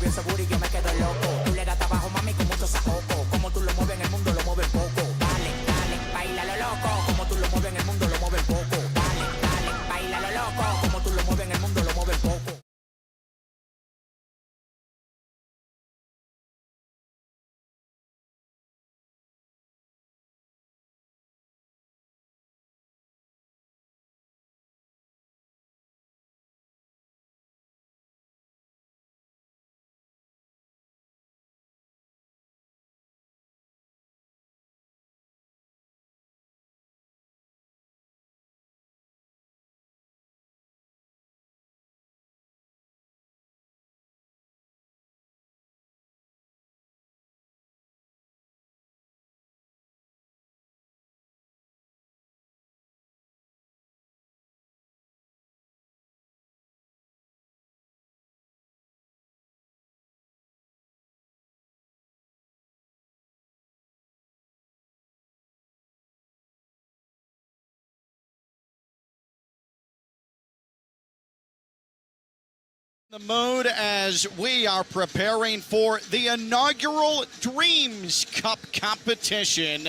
mueve ese booty, yo me quedo loco. Tú le das trabajo, mami, con mucho saoco. Como tú lo mueves en el mundo, lo mueves poco. Dale, dale, baila lo loco. Como tú lo mueves en el mundo, lo mueves poco. Dale, dale, baila lo loco. Como tú lo mueves en el mundo, lo mueves poco. The mood as we are preparing for the inaugural Dreams Cup competition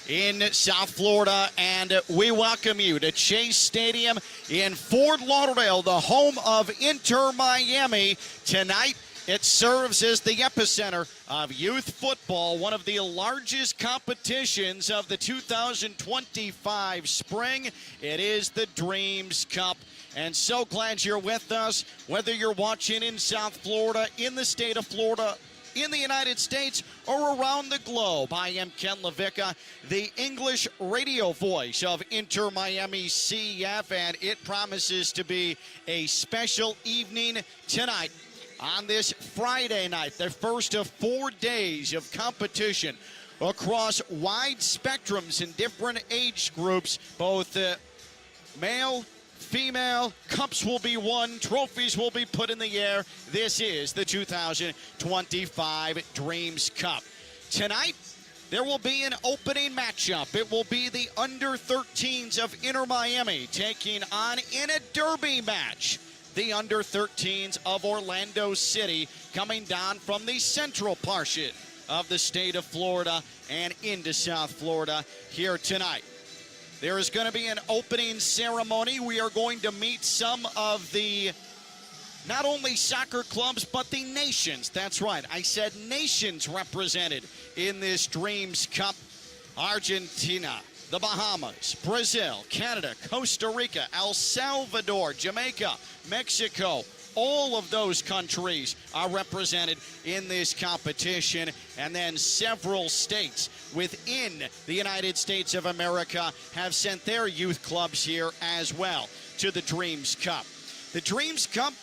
in South Florida, and we welcome you to Chase Stadium in Fort Lauderdale, the home of Inter Miami. Tonight, it serves as the epicenter of youth football, one of the largest competitions of the 2025 spring. It is the Dreams Cup. And so glad you're with us, whether you're watching in South Florida, in the state of Florida, in the United States, or around the globe. I am Ken Levica, the English radio voice of Inter Miami CF, and it promises to be a special evening tonight on this Friday night, the first of 4 days of competition across wide spectrums in different age groups, both male, female. Cups will be won, trophies will be put in the air. This is the 2025 Dreams Cup. Tonight, there will be an opening matchup. It will be the under-13s of Inter Miami taking on, in a derby match, the under-13s of Orlando City, coming down from the central portion of the state of Florida and into South Florida here tonight. There is going to be an opening ceremony. We are going to meet some of the, not only soccer clubs, but the nations. That's right, I said nations represented in this Dreams Cup. Argentina, the Bahamas, Brazil, Canada, Costa Rica, El Salvador, Jamaica, Mexico. All of those countries are represented in this competition, and then several states within the United States of America have sent their youth clubs here as well to the Dreams Cup. The Dreams Cup,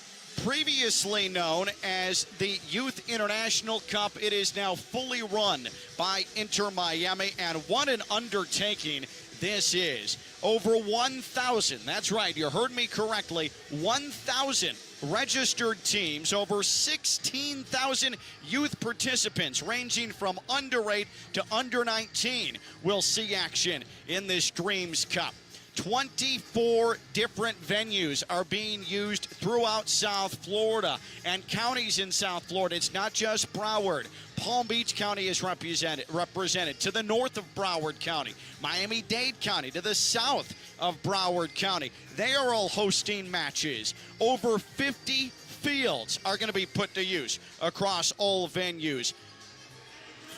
previously known as the Youth International Cup, it is now fully run by Inter Miami, and what an undertaking this is. Over 1,000, that's right, you heard me correctly, 1,000 registered teams, over 16,000 youth participants ranging from under 8 to under 19 will see action in this Dreams Cup. 24 different venues are being used throughout South Florida and counties in South Florida. It's not just Broward. Palm Beach County is represented to the north of Broward County. Miami-Dade County to the south of Broward County. They are all hosting matches. Over 50 fields are going to be put to use across all venues.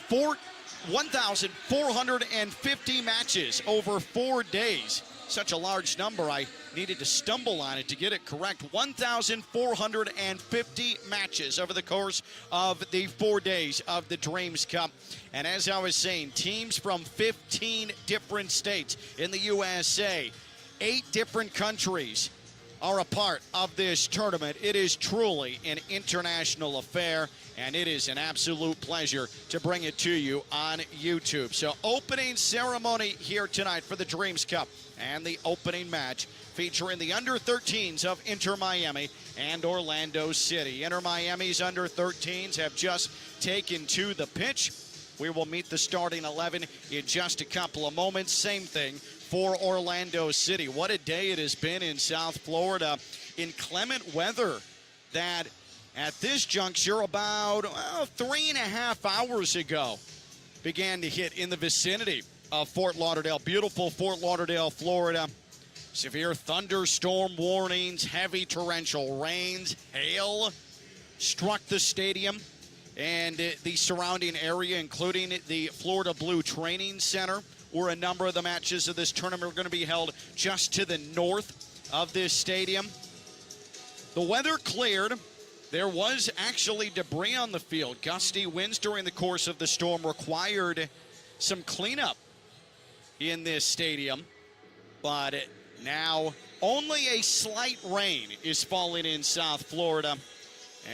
1,450 matches over 4 days. Such a large number, I needed to stumble on it to get it correct. 1,450 matches over the course of the 4 days of the Dreams Cup. And as I was saying, teams from 15 different states in the USA, 8 different countries are a part of this tournament. It is truly an international affair, and it is an absolute pleasure to bring it to you on YouTube. So opening ceremony here tonight for the Dreams Cup, and the opening match featuring the under-13s of Inter Miami and Orlando City. Inter Miami's under-13s have just taken to the pitch. We will meet the starting 11 in just a couple of moments. Same thing for Orlando City. What a day it has been in South Florida. Inclement weather that at this juncture about 3.5 hours ago began to hit in the vicinity of Fort Lauderdale. Beautiful Fort Lauderdale, Florida. Severe thunderstorm warnings, heavy torrential rains, hail struck the stadium and the surrounding area, including the Florida Blue Training Center, where a number of the matches of this tournament are going to be held just to the north of this stadium. The weather cleared. There was actually debris on the field. Gusty winds during the course of the storm required some cleanup in this stadium. But now only a slight rain is falling in South Florida.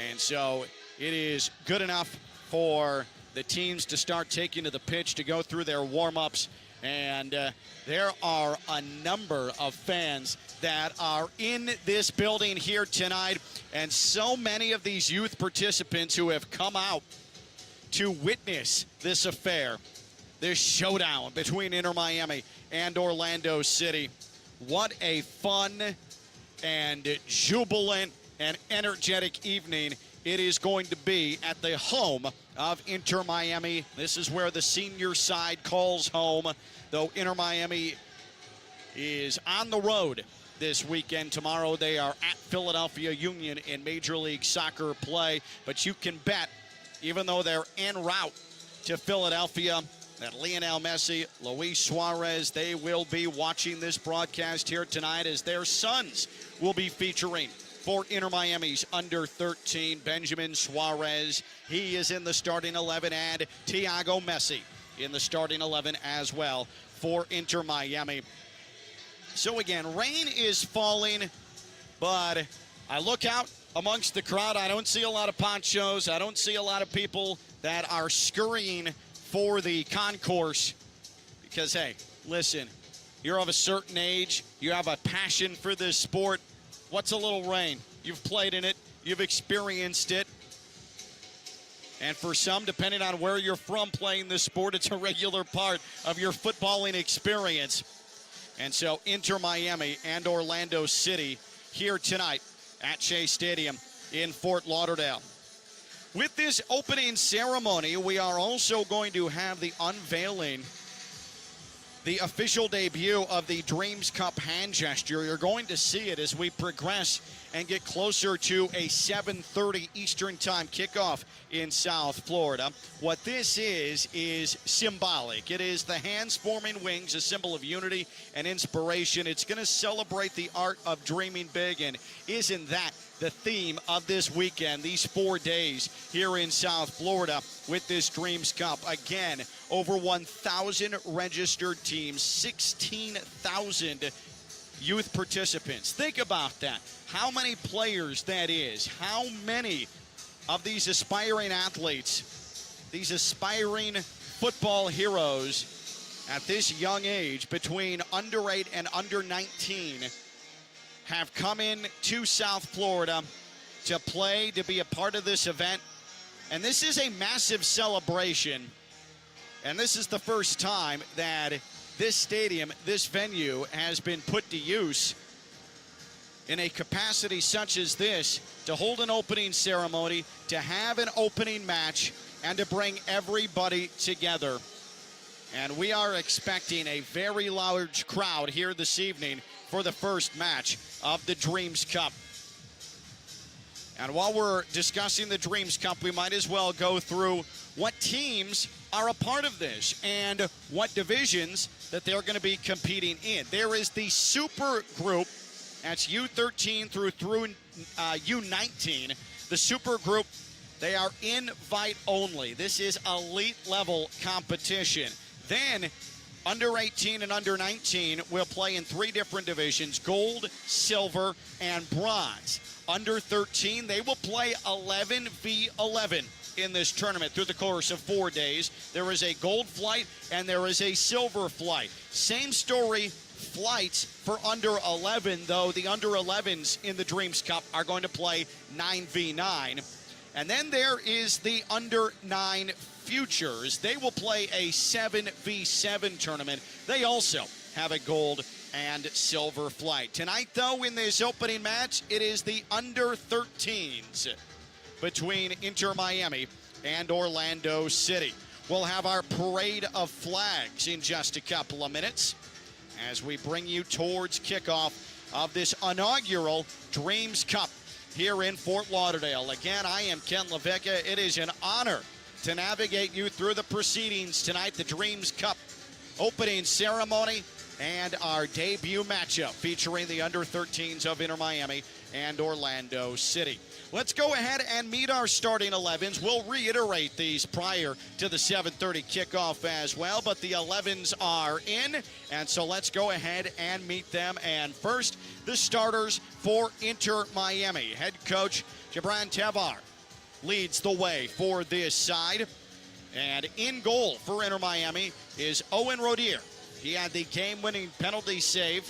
And so it is good enough for the teams to start taking to the pitch to go through their warm-ups. And there are a number of fans that are in this building here tonight, and so many of these youth participants who have come out to witness this affair, this showdown between Inter Miami and Orlando City. What a fun and jubilant and energetic evening it is going to be at the home of Inter Miami. This is where the senior side calls home, though Inter Miami is on the road this weekend. Tomorrow they are at Philadelphia Union in Major League Soccer play. But you can bet, even though they're en route to Philadelphia, that Lionel Messi, Luis Suarez, they will be watching this broadcast here tonight as their sons will be featuring for Inter Miami's under-13, Benjamin Suarez. He is in the starting 11, and Thiago Messi in the starting 11 as well for Inter Miami. So again, rain is falling, but I look out amongst the crowd. I don't see a lot of ponchos. I don't see a lot of people that are scurrying for the concourse because, hey, listen, you're of a certain age. You have a passion for this sport. What's a little rain? You've played in it. You've experienced it. And for some, depending on where you're from playing this sport, it's a regular part of your footballing experience. And so Inter Miami and Orlando City here tonight at Shea Stadium in Fort Lauderdale. With this opening ceremony, we are also going to have the unveiling, the official debut of the Dreams Cup hand gesture. You're going to see it as we progress and get closer to a 7:30 Eastern Time kickoff in South Florida. What this is symbolic. It is the hands forming wings, a symbol of unity and inspiration. It's going to celebrate the art of dreaming big, and isn't that the theme of this weekend, these 4 days here in South Florida with this Dreams Cup? Again, over 1,000 registered teams, 16,000 youth participants. Think about that. How many players that is. How many of these aspiring athletes, these aspiring football heroes at this young age, between under 8 and under 19, have come in to South Florida to play, to be a part of this event. And this is a massive celebration. And this is the first time that this stadium, this venue, has been put to use in a capacity such as this, to hold an opening ceremony, to have an opening match, and to bring everybody together. And we are expecting a very large crowd here this evening for the first match of the Dreams Cup. And while we're discussing the Dreams Cup, we might as well go through what teams are a part of this and what divisions that they're going to be competing in. There is the super group, that's U13 through U19. The super group, they are invite only. This is elite level competition. Then under 18 and under 19 will play in 3 different divisions: gold, silver, and bronze. Under 13, they will play 11v11 in this tournament through the course of 4 days. There is a gold flight and there is a silver flight. Same story, flights for under 11, though the under 11s in the Dreams Cup are going to play 9v9. And then there is the under 9 futures. They will play a 7v7 tournament. They also have a gold and silver flight. Tonight, though, in this opening match, it is the under 13s between Inter Miami and Orlando City. We'll have our parade of flags in just a couple of minutes as we bring you towards kickoff of this inaugural Dreams Cup here in Fort Lauderdale. Again, I am Ken LaVecchia. It is an honor to navigate you through the proceedings tonight, the Dreams Cup opening ceremony and our debut matchup featuring the under-13s of Inter Miami and Orlando City. Let's go ahead and meet our starting 11s. We'll reiterate these prior to the 7:30 kickoff as well, but the 11s are in, and so let's go ahead and meet them. And first, the starters for Inter Miami. Head coach Gibran Tevar leads the way for this side. And in goal for Inter Miami is Owen Rodier. He had the game-winning penalty save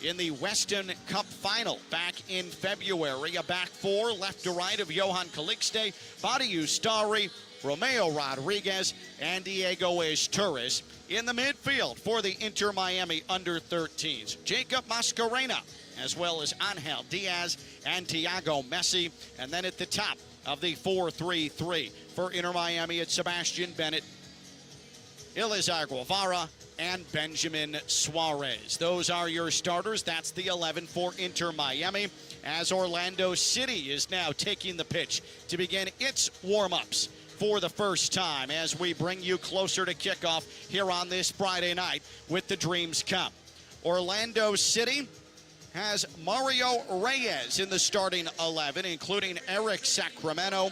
in the Weston Cup final back in February. A back four, left to right, of Johan Calixte, Badiou Starry, Romeo Rodriguez, and Diego Torres. In the midfield for the Inter Miami under-13s, Jacob Mascarena, as well as Angel Diaz and Thiago Messi. And then at the top of the 4-3-3 for Inter Miami, it's Sebastian Bennett, Elizar Guevara, and Benjamin Suarez. Those are your starters. That's the 11 for Inter Miami, as Orlando City is now taking the pitch to begin its warm-ups for the first time as we bring you closer to kickoff here on this Friday night with the Dreams Cup. Orlando City has Mario Reyes in the starting 11, including Eric Sacramento,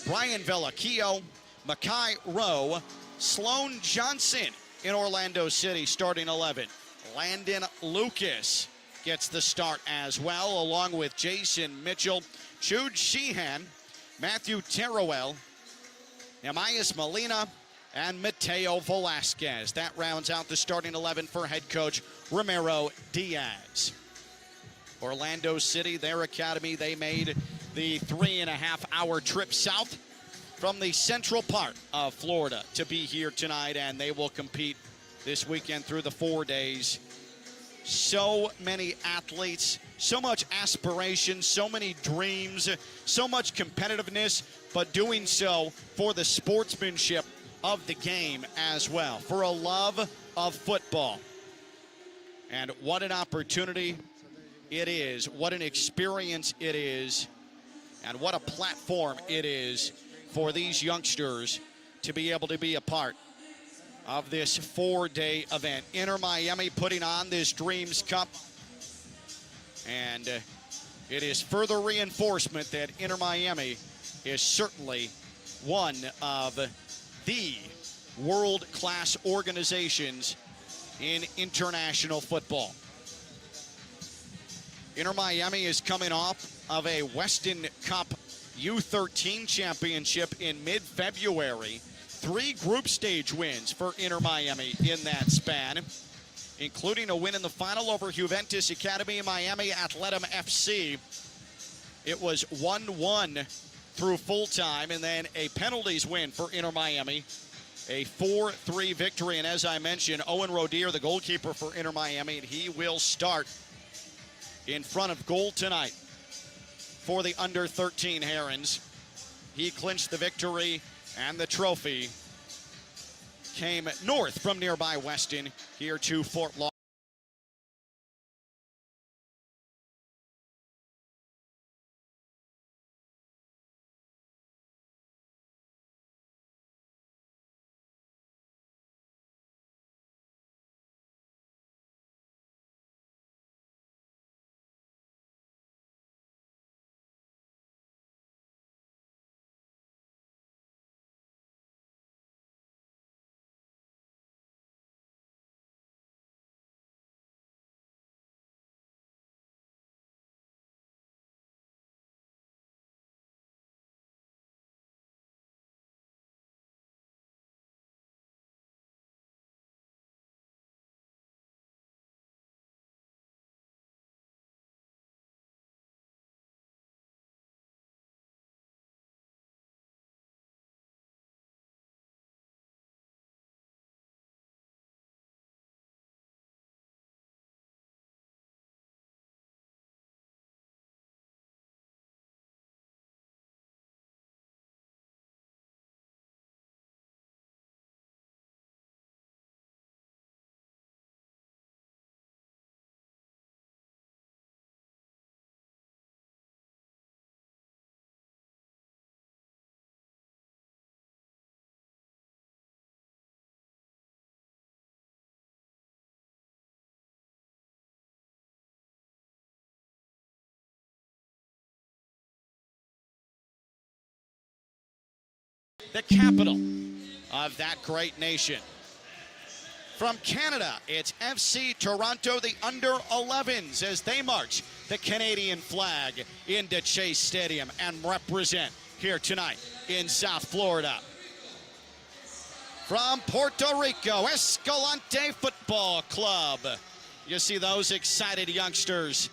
Brian Vellacchio, Makai Rowe, Sloan Johnson in Orlando City starting 11. Landon Lucas gets the start as well, along with Jason Mitchell, Jude Sheehan, Matthew Teruel, Amias Molina, and Mateo Velasquez. That rounds out the starting 11 for head coach Ramiro Diaz. Orlando City, their academy, they made the 3.5-hour trip south from the central part of Florida to be here tonight, and they will compete this weekend through the 4 days. So many athletes, so much aspiration, so many dreams, so much competitiveness, but doing so for the sportsmanship of the game as well, for a love of football. And what an opportunity it is, what an experience it is, and what a platform it is for these youngsters to be able to be a part of this 4-day event. Inter Miami putting on this Dreams Cup, and it is further reinforcement that Inter Miami is certainly one of the world-class organizations in international football. Inter Miami is coming off of a Weston Cup U13 championship in mid-February. 3 group stage wins for Inter Miami in that span, including a win in the final over Juventus Academy Miami Athletum FC. It was 1-1 through full time, and then a penalties win for Inter Miami, a 4-3 victory. And as I mentioned, Owen Rodier, the goalkeeper for Inter Miami, and he will start in front of goal tonight for the under-13 Herons. He clinched the victory, and the trophy came north from nearby Weston here to Fort Lauderdale. the capital of that great nation. From Canada, it's FC Toronto, the under-11s, as they march the Canadian flag into Chase Stadium and represent here tonight in South Florida. From Puerto Rico, Escalante Football Club. You see those excited youngsters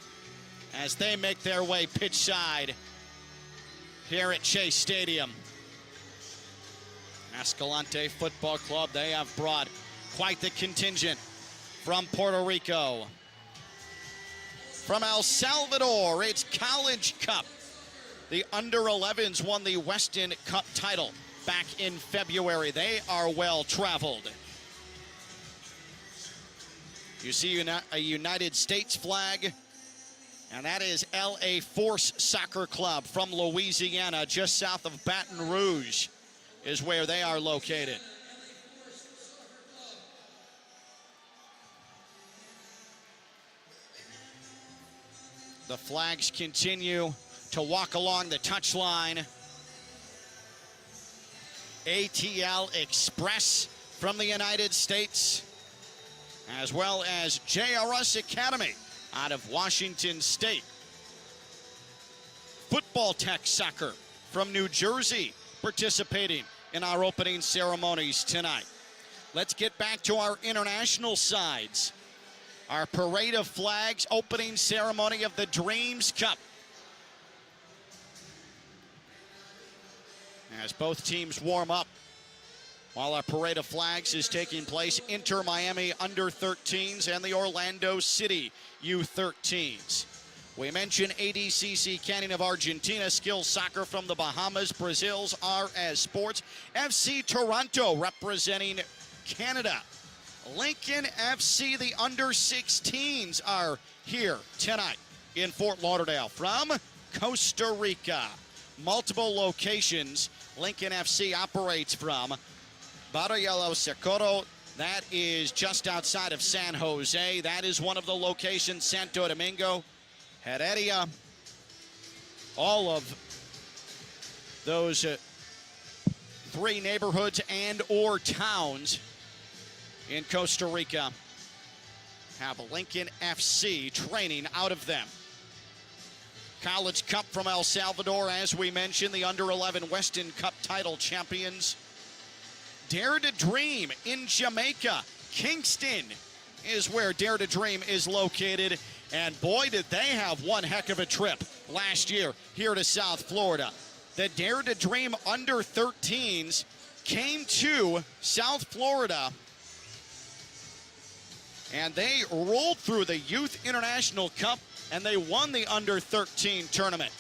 as they make their way pitch side here at Chase Stadium. Escalante Football Club, they have brought quite the contingent from Puerto Rico. From El Salvador, it's College Cup. The under-11s won the Weston Cup title back in February. They are well traveled. You see a United States flag, and that is LA Force Soccer Club from Louisiana, just south of Baton Rouge is where they are located. The flags continue to walk along the touchline. ATL Express from the United States, as well as JRS Academy out of Washington State. Football Tech Soccer from New Jersey participating in our opening ceremonies tonight. Let's get back to our international sides. Our parade of flags, opening ceremony of the Dreams Cup. As both teams warm up while our parade of flags is taking place, Inter Miami under-13s and the Orlando City U13s. We mentioned ADCC Canyon of Argentina, Skills Soccer from the Bahamas, Brazil's RS Sports, FC Toronto representing Canada. Lincoln FC, the under-16s, are here tonight in Fort Lauderdale from Costa Rica. Multiple locations Lincoln FC operates from. Barrio El Socorro, that is just outside of San Jose. That is one of the locations. Santo Domingo, Heredia, all of those three neighborhoods and or towns in Costa Rica have Lincoln FC training out of them. College Cup from El Salvador, as we mentioned, the under-11 Weston Cup title champions. Dare to Dream in Jamaica. Kingston is where Dare to Dream is located. And boy, did they have one heck of a trip last year here to South Florida. The Dare to Dream under-13s came to South Florida, and they rolled through the Youth International Cup, and they won the under-13 tournament.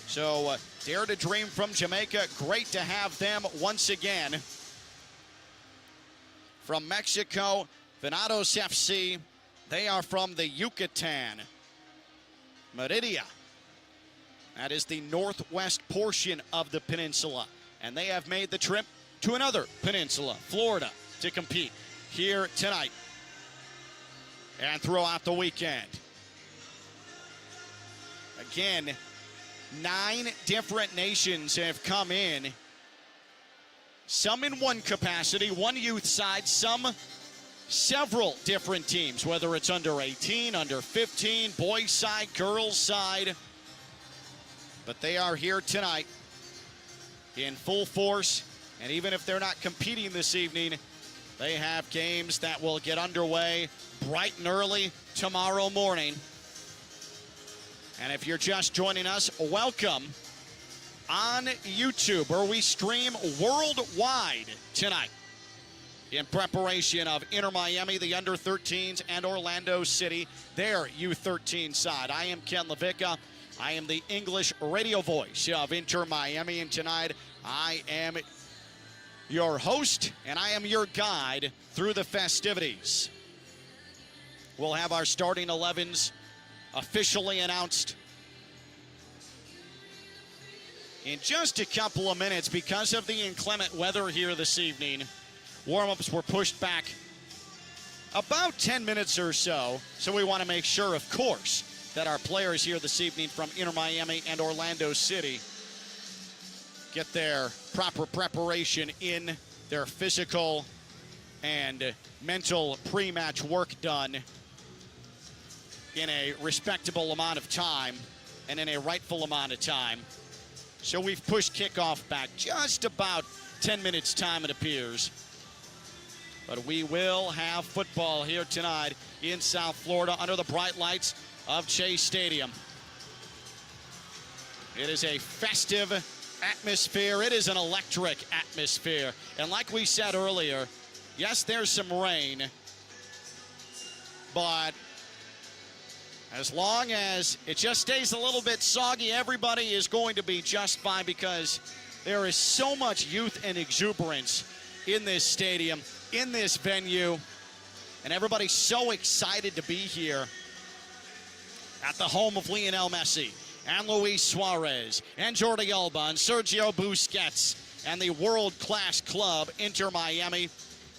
So Dare to Dream from Jamaica, great to have them once again. From Mexico, Venados FC, they are from the Yucatan. Meridia, that is the northwest portion of the peninsula, and they have made the trip to another peninsula, Florida, to compete here tonight and throughout the weekend. Again, 9 different nations have come in, some in one capacity, one youth side, some several different teams, whether it's under 18, under 15, boys side, girls side. But they are here tonight in full force, and even if they're not competing this evening, they have games that will get underway bright and early tomorrow morning. And if you're just joining us, welcome on YouTube, where we stream worldwide tonight in preparation of Inter Miami, the under-13s, and Orlando City, their U13 side. I am Ken Levica. I am the English radio voice of Inter Miami, and tonight I am your host, and I am your guide through the festivities. We'll have our starting 11s officially announced in just a couple of minutes. Because of the inclement weather here this evening, warm-ups were pushed back about 10 minutes or so, so we want to make sure, of course, that our players here this evening from Inter Miami and Orlando City get their proper preparation in, their physical and mental pre-match work done in a respectable amount of time and in a rightful amount of time. So we've pushed kickoff back just about 10 minutes time, it appears. But we will have football here tonight in South Florida under the bright lights of Chase Stadium. It is a festive atmosphere. It is an electric atmosphere. And like we said earlier, yes, there's some rain, but as long as it just stays a little bit soggy, everybody is going to be just fine because there is so much youth and exuberance in this stadium, in this venue, and everybody's so excited to be here at the home of Lionel Messi and Luis Suarez and Jordi Alba and Sergio Busquets and the world-class club Inter Miami.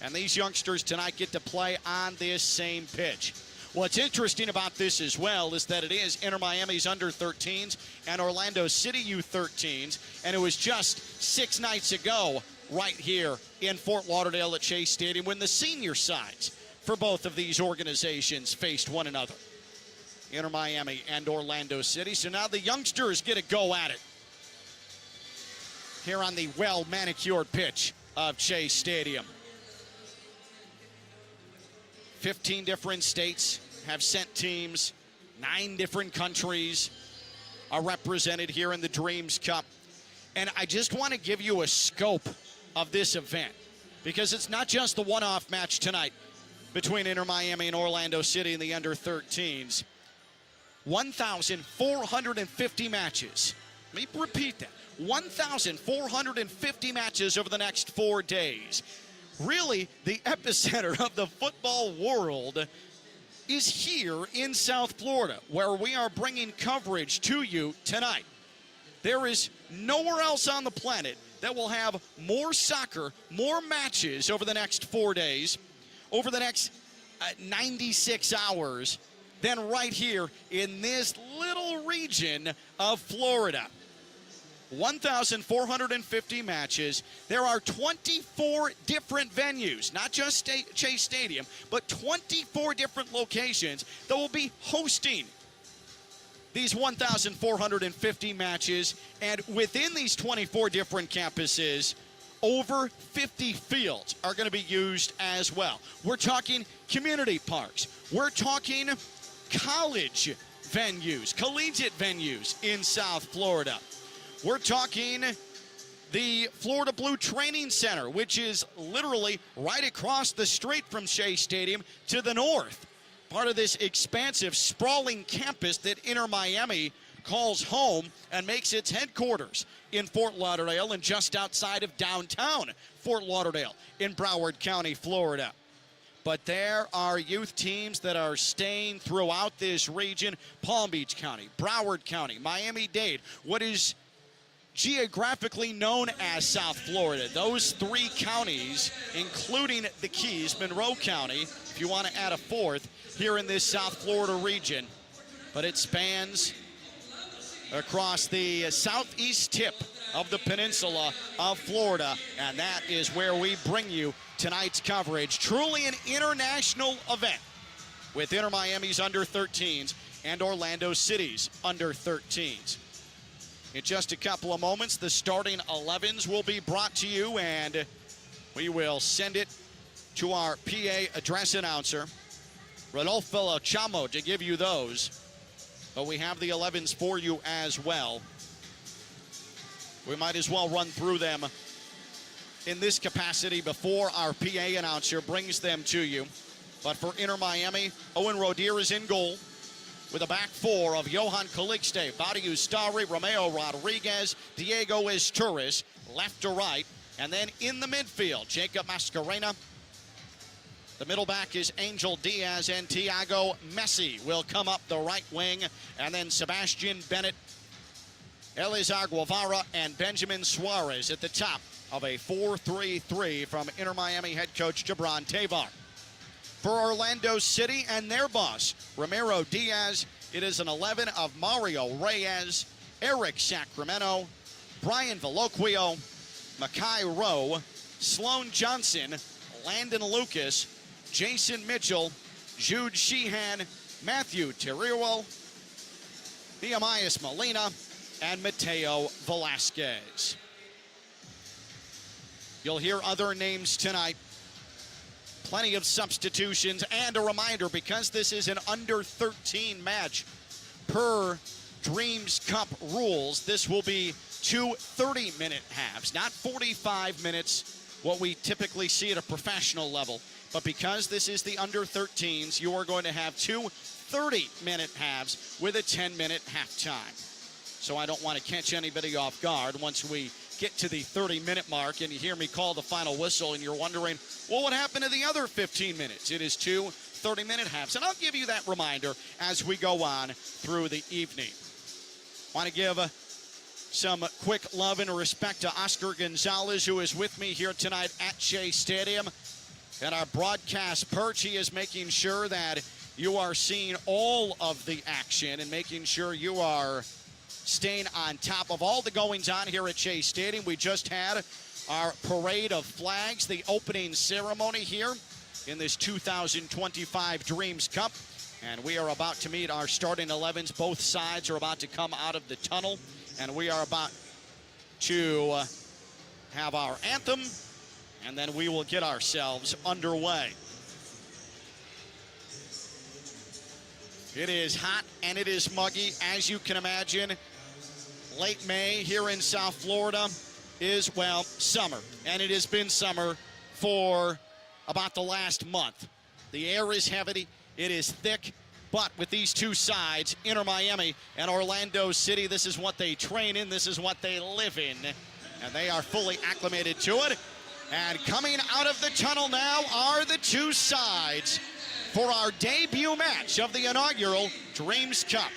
And these youngsters tonight get to play on this same pitch. What's interesting about this as well is that it is Inter Miami's under-13s and Orlando City U13s, and it was just 6 nights ago right here in Fort Lauderdale at Chase Stadium when the senior sides for both of these organizations faced one another. Inter Miami and Orlando City. So now the youngsters get a go at it here on the well-manicured pitch of Chase Stadium. 15 different states have sent teams. 9 different countries are represented here in the Dreams Cup. And I just want to give you a scope of this event because it's not just the one-off match tonight between Inter Miami and Orlando City in the under-13s. 1,450 matches. Let me repeat that. 1,450 matches over the next 4 days. Really, the epicenter of the football world is here in South Florida, where we are bringing coverage to you tonight. There is nowhere else on the planet that will have more soccer, more matches over the next 4 days, over the next 96 hours, than right here in this little region of Florida. 1,450 matches. There are 24 different venues, not just Chase Stadium, but 24 different locations that will be hosting these 1,450 matches. And within these 24 different campuses, over 50 fields are going to be used as well. We're talking community parks. We're talking college venues, collegiate venues in South Florida. We're talking the Florida Blue Training Center, which is literally right across the street from Shea Stadium to the north. Part of this expansive, sprawling campus that Inter Miami calls home and makes its headquarters in Fort Lauderdale and just outside of downtown Fort Lauderdale in Broward County, Florida. But there are youth teams that are staying throughout this region. Palm Beach County, Broward County, Miami-Dade, what is geographically known as South Florida. Those 3 counties, including the Keys, Monroe County, if you want to add a 4th, here in this South Florida region. But it spans across the southeast tip of the peninsula of Florida, and that is where we bring you tonight's coverage. Truly an international event with Inter Miami's under-13s and Orlando City's under-13s. In just a couple of moments, the starting 11s will be brought to you, and we will send it to our PA address announcer, Rodolfo Chamo, to give you those. But we have the 11s for you as well. We might as well run through them in this capacity before our PA announcer brings them to you. But for Inter Miami, Owen Rodier is in goal with a back 4 of Johan Calixte, Badiou Starry, Romeo Rodriguez, Diego Izturis, left to right. And then in the midfield, Jacob Mascarena. The middle back is Angel Diaz, and Thiago Messi will come up the right wing. And then Sebastian Bennett, Elizar Guevara, and Benjamin Suarez at the top of a 4-3-3 from Inter Miami head coach Gibran Tevar. For Orlando City and their boss, Ramiro Diaz, It is an 11 of Mario Reyes, Eric Sacramento, Brian Veloquio, Makai Rowe, Sloan Johnson, Landon Lucas, Jason Mitchell, Jude Sheehan, Matthew Terrio, Nehemias Molina, and Mateo Velasquez. You'll hear other names tonight. Plenty of substitutions, and a reminder, because this is an under 13 match per Dreams Cup rules, this will be two 30-minute halves, not 45 minutes, what we typically see at a professional level. But because this is the under 13s, you are going to have two 30-minute halves with a 10-minute halftime. So I don't want to catch anybody off guard once we get to the 30-minute mark and you hear me call the final whistle and you're wondering, well, what happened to the other 15 minutes? It is two 30-minute halves. And I'll give you that reminder as we go on through the evening. Want to give some quick love and respect to Oscar Gonzalez, who is with me here tonight at Shea Stadium. At our broadcast perch, he is making sure that you are seeing all of the action and making sure you are staying on top of all the goings-on here at Shea Stadium. We just had our parade of flags, the opening ceremony here in this 2025 Dreams Cup. And we are about to meet our starting 11s. Both sides are about to come out of the tunnel. And we are about to have our anthem, and then we will get ourselves underway. It is hot and it is muggy, as you can imagine. Late May here in South Florida is, well, summer. And it has been summer for about the last month. The air is heavy, it is thick, but with these two sides, Inter Miami and Orlando City, this is what they train in, this is what they live in. And they are fully acclimated to it. And coming out of the tunnel now are the two sides for our debut match of the inaugural Dreams Cup.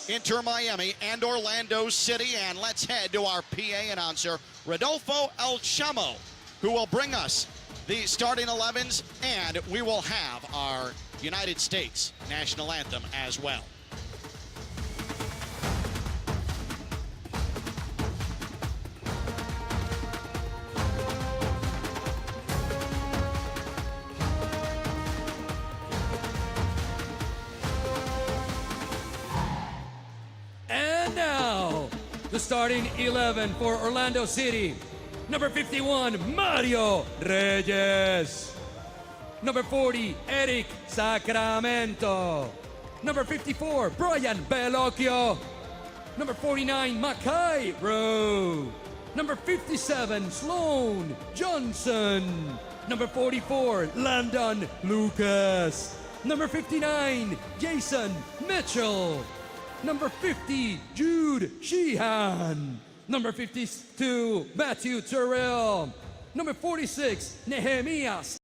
Inter Miami and Orlando City, and let's head to our PA announcer, Rodolfo El Chamo, who will bring us the starting 11s, and we will have our United States national anthem as well. The starting 11 for Orlando City. Number 51, Mario Reyes. Number 40, Eric Sacramento. Number 54, Brian Veloquio. Number 49, Makai Rowe. Number 57, Sloan Johnson. Number 44, Landon Lucas. Number 59, Jason Mitchell. Number 50, Jude Sheehan. Number 52, Matthew Terrio. Number 46, Nehemias.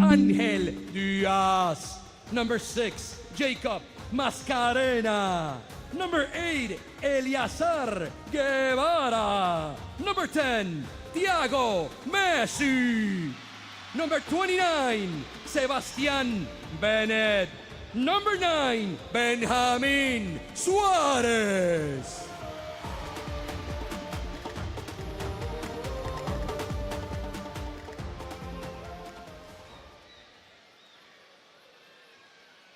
Angel Diaz. Number 6, Jacob Mascarena. Number 8, Eliazar Guevara. Number 10, Thiago Messi. Number 29, Sebastian Bennett. Number 9, Benjamin Suarez.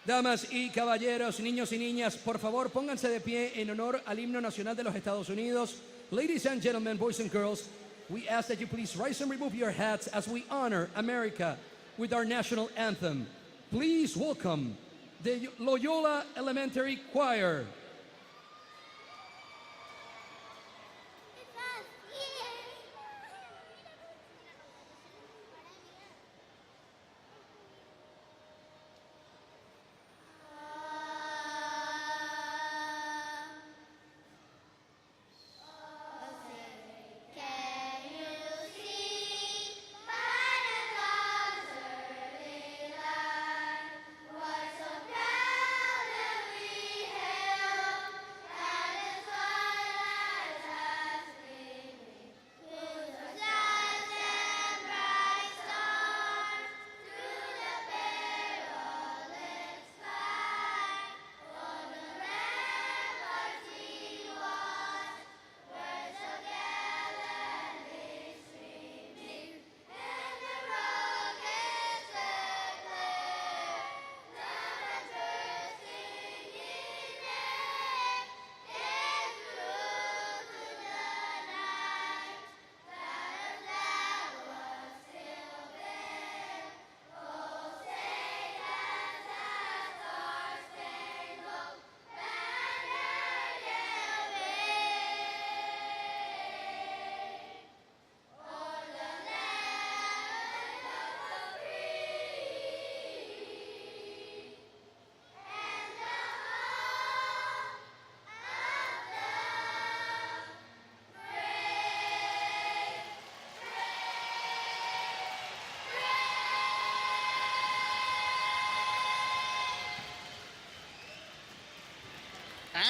Damas y caballeros, niños y niñas, por favor, pónganse de pie en honor al himno nacional de los Estados Unidos. Ladies and gentlemen, boys and girls, we ask that you please rise and remove your hats as we honor America with our national anthem. Please welcome the Loyola Elementary Choir.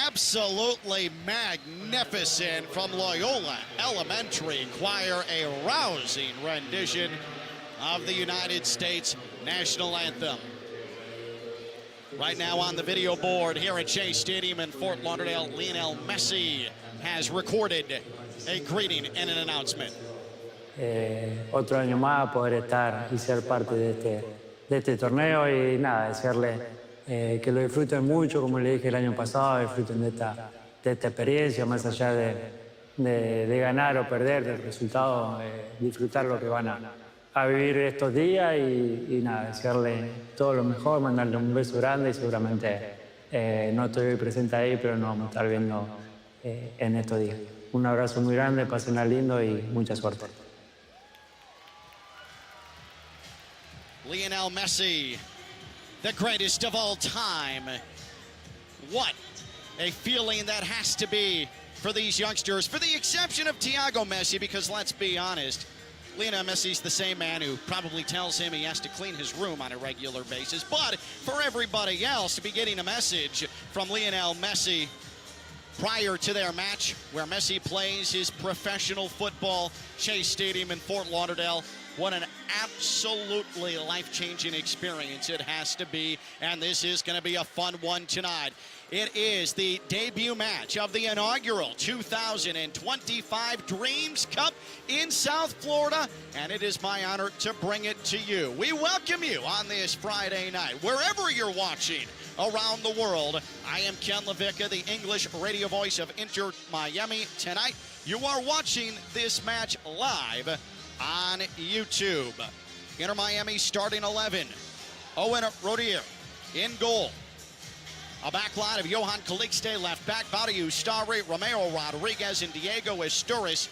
Absolutely magnificent from Loyola Elementary Choir, a rousing rendition of the United States national anthem. Right now on the video board here at Shea Stadium in Fort Lauderdale, Lionel Messi has recorded a greeting and an announcement. Otro año más poder estar y ser parte de este torneo y nada, desearle que lo disfruten mucho, como le dije el año pasado, disfruten de esta experiencia, más allá de ganar o perder, del resultado, disfrutar lo que van a vivir estos días y nada, desearle todo lo mejor, mandarle un beso grande y seguramente no estoy hoy presente ahí, pero nos vamos a estar viendo en estos días. Un abrazo muy grande, pásenla lindo y mucha suerte. Lionel Messi, the greatest of all time. What a feeling that has to be for these youngsters, for the exception of Thiago Messi, because let's be honest, Lionel Messi's the same man who probably tells him he has to clean his room on a regular basis. But for everybody else to be getting a message from Lionel Messi prior to their match where Messi plays his professional football, Shea Stadium in Fort Lauderdale, what an absolutely life-changing experience it has to be, and this is going to be a fun one tonight. It is the debut match of the inaugural 2025 Dreams Cup in South Florida, and it is my honor to bring it to you. We welcome you on this Friday night, wherever you're watching around the world. I am Ken Levicka, the English radio voice of Inter Miami. Tonight, you are watching this match live on YouTube. Inter Miami starting 11. Owen Rodier in goal. A back line of Johan Calixte, left back, Badiou, Starry, Romero Rodriguez, and Diego Estouris.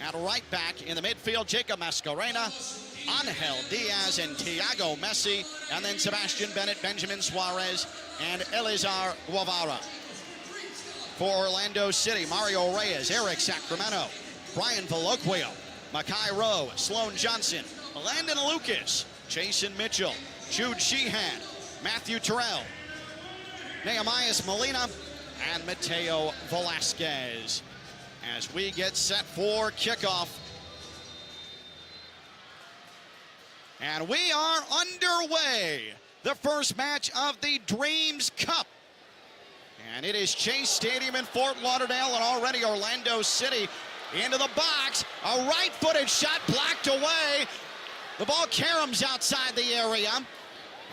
At right back in the midfield, Jacob Mascarena, Angel Diaz, and Thiago Messi. And then Sebastian Bennett, Benjamin Suarez, and Elizar Guevara. For Orlando City, Mario Reyes, Eric Sacramento, Brian Veloquio, Makai Rowe, Sloan Johnson, Landon Lucas, Jason Mitchell, Jude Sheehan, Matthew Terrell, Nehemias Molina, and Mateo Velasquez. As we get set for kickoff. And we are underway. The first match of the Dreams Cup. And it is Shea Stadium in Fort Lauderdale, and already Orlando City into the box. A right-footed shot blocked away. The ball caroms outside the area.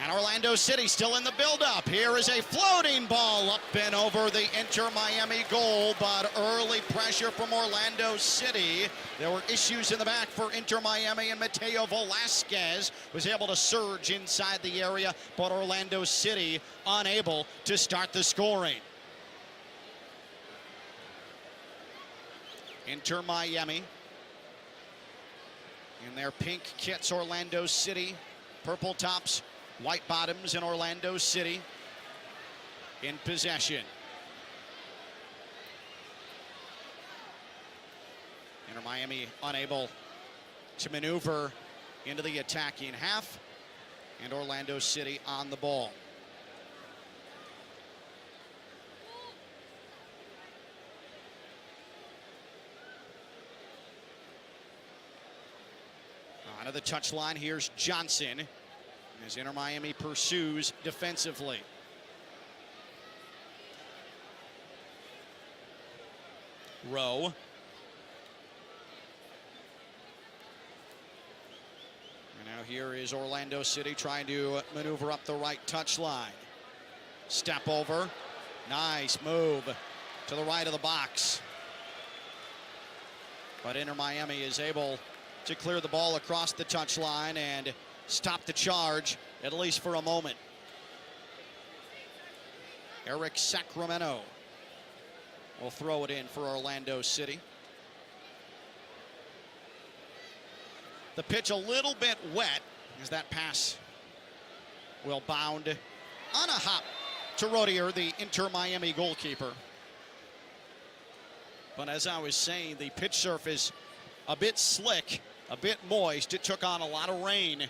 And Orlando City still in the build-up. Here is a floating ball up and over the Inter Miami goal, but early pressure from Orlando City. There were issues in the back for Inter Miami, and Mateo Velasquez was able to surge inside the area, but Orlando City unable to start the scoring. Inter Miami in their pink kits, Orlando City, purple tops, white bottoms in Orlando City in possession. Inter Miami unable to maneuver into the attacking half, and Orlando City on the ball. Onto the touchline, here's Johnson as Inter Miami pursues defensively. Rowe. And now here is Orlando City trying to maneuver up the right touchline. Step over. Nice move to the right of the box. But Inter Miami is able to clear the ball across the touchline and stop the charge, at least for a moment. Eric Sacramento will throw it in for Orlando City. The pitch a little bit wet as that pass will bound on a hop to Rodier, the Inter Miami goalkeeper. But as I was saying, the pitch surface a bit slick, a bit moist. It took on a lot of rain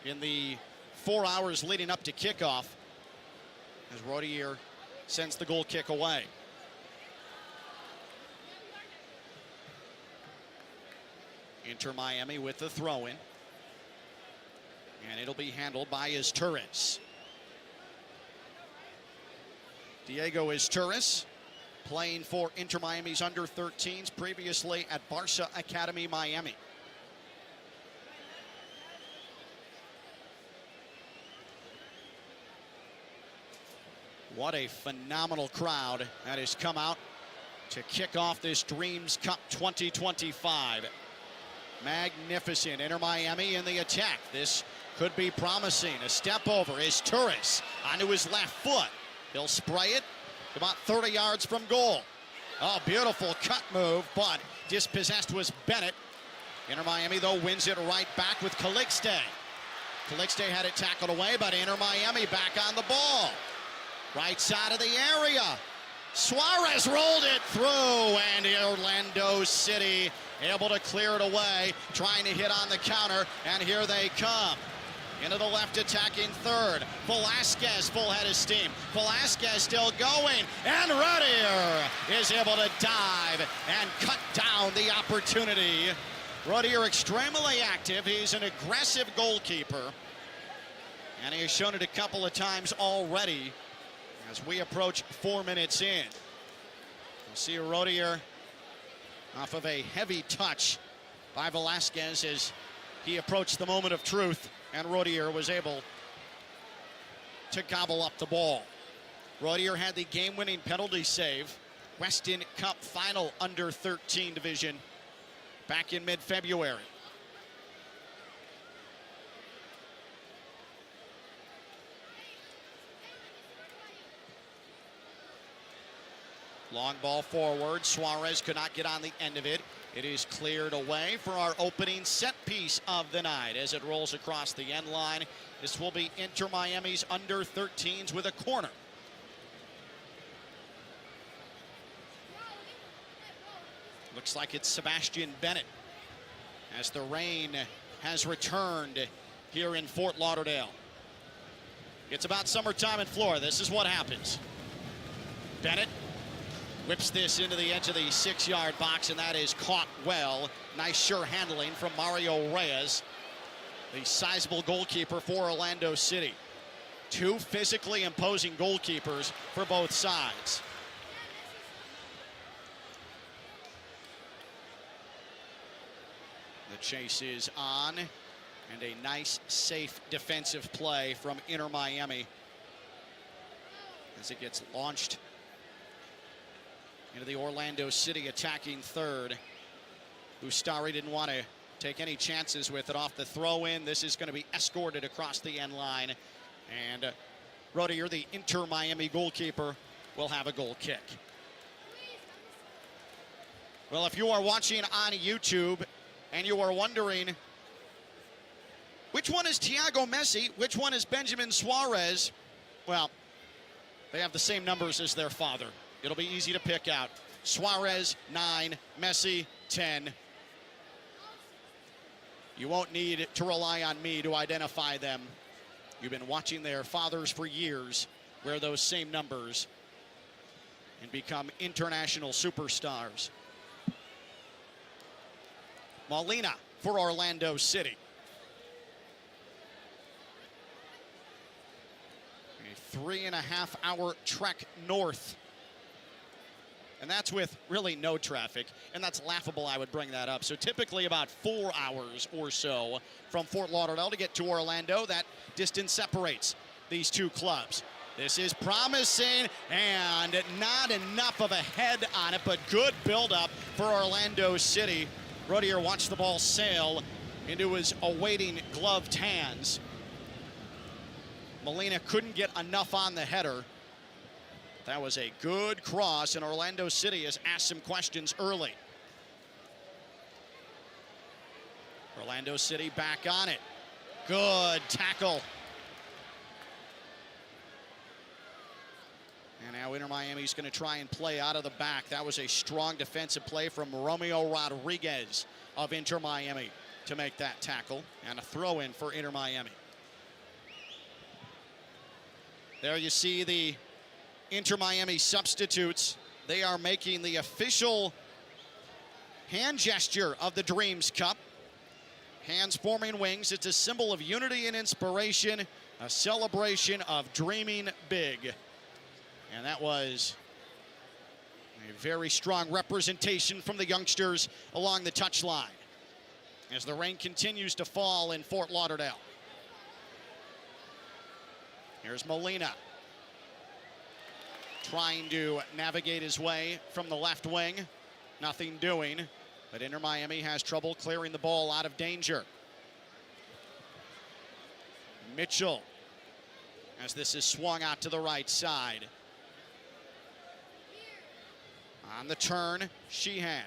in the 4 hours leading up to kickoff as Rodier sends the goal kick away. Inter Miami with the throw-in. And it'll be handled by Izturis. Diego Izturis, playing for Inter Miami's under-13s, previously at Barca Academy Miami. What a phenomenal crowd that has come out to kick off this Dreams Cup 2025. Magnificent. Inter Miami in the attack. This could be promising. A step over is Izturis onto his left foot. He'll spray it about 30 yards from goal. Oh, beautiful cut move, but dispossessed was Bennett. Inter Miami, though, wins it right back with Calixte. Calixte had it tackled away, but Inter Miami back on the ball. Right side of the area. Suarez rolled it through, and Orlando City able to clear it away, trying to hit on the counter, and here they come. Into the left attacking third. Velasquez full head of steam. Velasquez still going, and Rodier is able to dive and cut down the opportunity. Rodier extremely active. He's an aggressive goalkeeper, and he has shown it a couple of times already as we approach 4 minutes in. We'll see Rodier off of a heavy touch by Velasquez as he approached the moment of truth, and Rodier was able to gobble up the ball. Rodier had the game-winning penalty save, Weston Cup final under-13 division back in mid-February. Long ball forward. Suarez could not get on the end of it. It is cleared away for our opening set piece of the night as it rolls across the end line. This will be Inter Miami's under-13s with a corner. Looks like it's Sebastian Bennett as the rain has returned here in Fort Lauderdale. It's about summertime in Florida. This is what happens. Bennett whips this into the edge of the 6-yard box, and that is caught well. Nice sure handling from Mario Reyes, the sizable goalkeeper for Orlando City. Two physically imposing goalkeepers for both sides. The chase is on, and a nice, safe defensive play from Inter Miami as it gets launched into the Orlando City attacking third. Ustari didn't want to take any chances with it off the throw-in. This is going to be escorted across the end line, and Rodier, the Inter Miami goalkeeper, will have a goal kick. Well, if you are watching on YouTube and you are wondering which one is Thiago Messi, which one is Benjamin Suarez, well, they have the same numbers as their father. It'll be easy to pick out. Suarez, 9, Messi, 10. You won't need to rely on me to identify them. You've been watching their fathers for years wear those same numbers and become international superstars. Molina for Orlando City. A 3.5-hour trek north. And that's with really no traffic, and that's laughable I would bring that up. So typically about 4 hours or so from Fort Lauderdale to get to Orlando. That distance separates these two clubs. This is promising, and not enough of a head on it, but good build-up for Orlando City. Rodier watched the ball sail into his awaiting gloved hands. Molina couldn't get enough on the header. That was a good cross, and Orlando City has asked some questions early. Orlando City back on it. Good tackle. And now Inter Miami's going to try and play out of the back. That was a strong defensive play from Romeo Rodriguez of Inter Miami to make that tackle, and a throw-in for Inter Miami. There you see the Inter Miami substitutes. They are making the official hand gesture of the Dreams Cup. Hands forming wings. It's a symbol of unity and inspiration, a celebration of dreaming big. And that was a very strong representation from the youngsters along the touchline as the rain continues to fall in Fort Lauderdale. Here's Molina trying to navigate his way from the left wing. Nothing doing, but Inter Miami has trouble clearing the ball out of danger. Mitchell, as this is swung out to the right side. On the turn, Sheehan.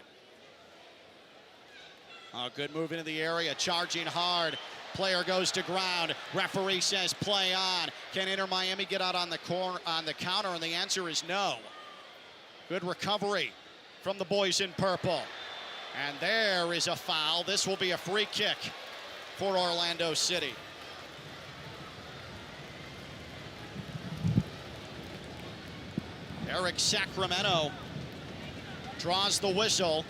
Oh, good move into the area, charging hard. Player goes to ground. Referee says play on. Can Inter Miami get out on the counter? And the answer is no. Good recovery from the boys in purple. And there is a foul. This will be a free kick for Orlando City. Eric Sacramento draws the whistle.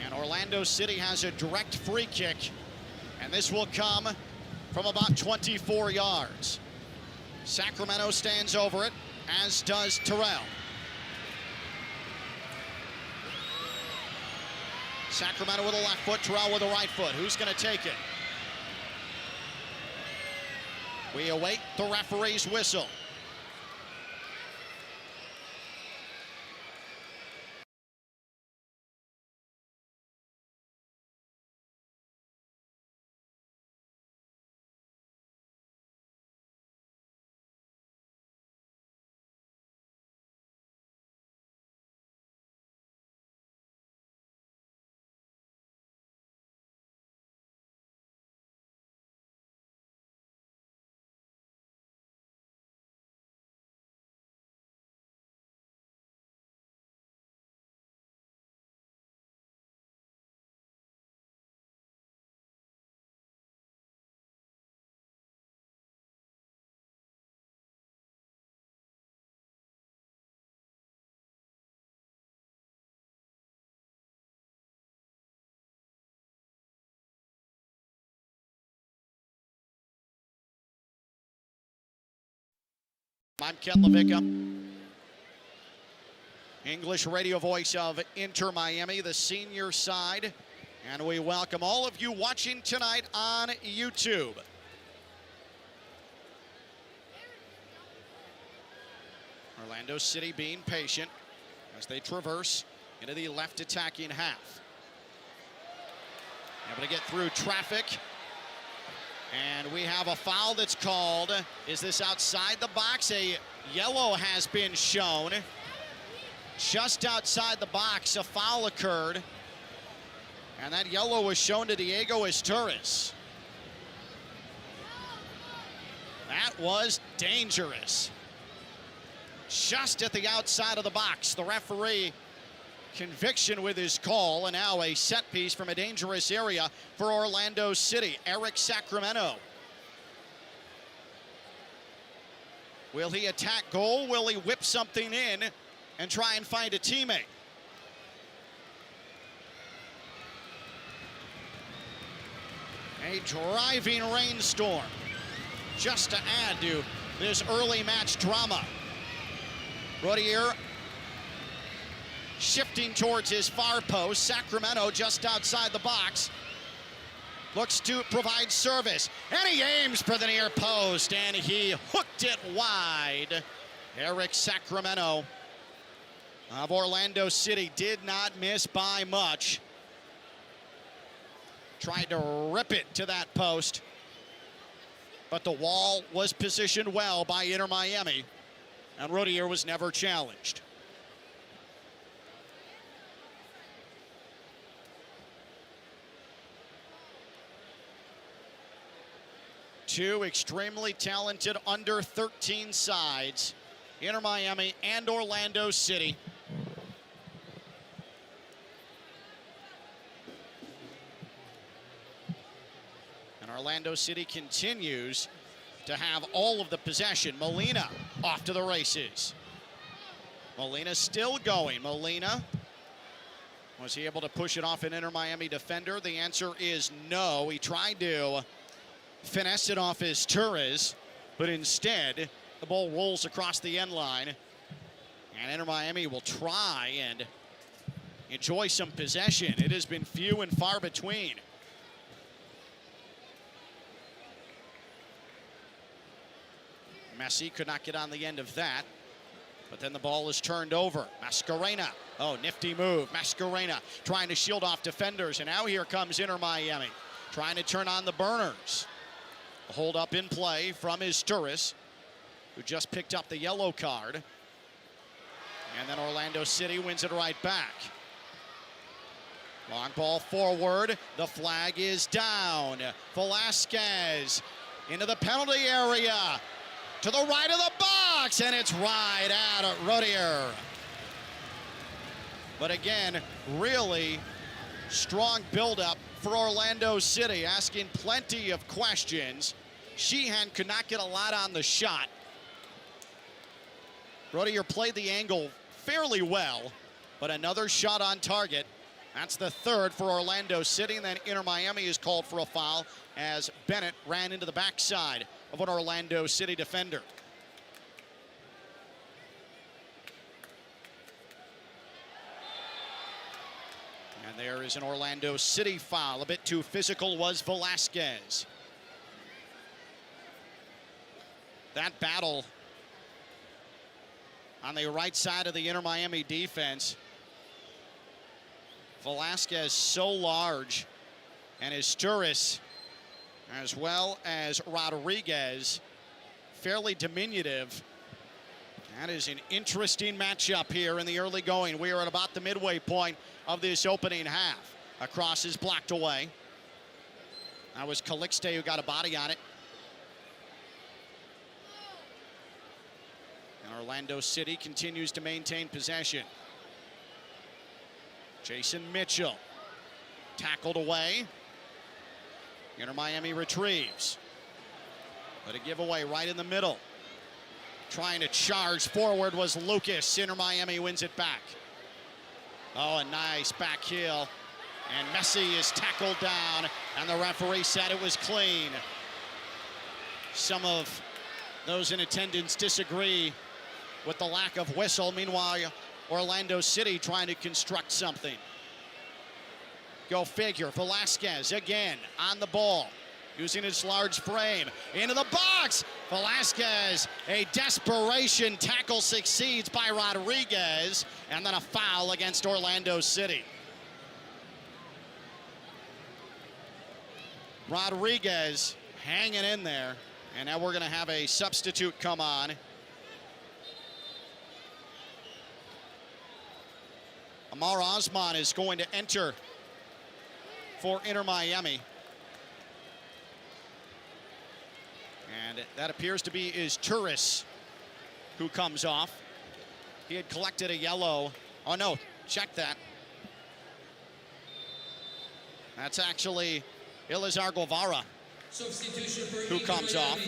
And Orlando City has a direct free kick. And this will come from about 24 yards. Sacramento stands over it, as does Terrell. Sacramento with a left foot, Terrell with a right foot. Who's going to take it? We await the referee's whistle. I'm Ken LaVicka, English radio voice of Inter Miami, the senior side. And we welcome all of you watching tonight on YouTube. Orlando City being patient as they traverse into the left attacking half. Able to get through traffic. And we have a foul that's called. Is this outside the box? A yellow has been shown. Just outside the box, a foul occurred. And that yellow was shown to Diego Esturris. That was dangerous. Just at the outside of the box. The referee conviction with his call, and now a set piece from a dangerous area for Orlando City. Eric Sacramento. Will he attack goal? Will he whip something in and try and find a teammate? A driving rainstorm just to add to this early match drama. Rodier shifting towards his far post. Sacramento just outside the box. Looks to provide service. And he aims for the near post. And he hooked it wide. Eric Sacramento of Orlando City did not miss by much. Tried to rip it to that post. But the wall was positioned well by Inter Miami. And Rodier was never challenged. Two extremely talented under 13 sides, Inter Miami and Orlando City. And Orlando City continues to have all of the possession. Molina off to the races. Molina still going. Molina, was he able to push it off an Inter Miami defender? The answer is no. He tried to finesse it off his Torres, but instead the ball rolls across the end line. And Inter Miami will try and enjoy some possession. It has been few and far between. Messi could not get on the end of that, but then the ball is turned over. Mascherano, oh, nifty move. Mascherano trying to shield off defenders, and now here comes Inter Miami, trying to turn on the burners. A hold up in play from his Torres, who just picked up the yellow card. And then Orlando City wins it right back. Long ball forward, the flag is down. Velasquez into the penalty area, to the right of the box, and it's right at Rodier. But again, really strong buildup for Orlando City, asking plenty of questions. Sheehan could not get a lot on the shot. Rodier played the angle fairly well, but another shot on target. That's the third for Orlando City, and then Inter Miami is called for a foul as Bennett ran into the backside of an Orlando City defender. And there is an Orlando City foul. A bit too physical was Velasquez. That battle on the right side of the Inter Miami defense. Velasquez so large, and his Torres, as well as Rodriguez, fairly diminutive. That is an interesting matchup here in the early going. We are at about the midway point of this opening half. A cross is blocked away. That was Calixte who got a body on it. And Orlando City continues to maintain possession. Jason Mitchell tackled away. Inter Miami retrieves. But a giveaway right in the middle. Trying to charge forward was Lucas. Inter Miami wins it back. Oh, a nice back heel. And Messi is tackled down, and the referee said it was clean. Some of those in attendance disagree with the lack of whistle. Meanwhile, Orlando City trying to construct something. Go figure. Velasquez again on the ball, using his large frame. Into the box. Velasquez, a desperation tackle succeeds by Rodriguez, and then a foul against Orlando City. Rodriguez hanging in there, and now we're going to have a substitute come on. Amar Osman is going to enter for Inter Miami. And that appears to be his Torres who comes off. He had collected a yellow. Oh no, check that. That's actually Elizar Guevara who comes off.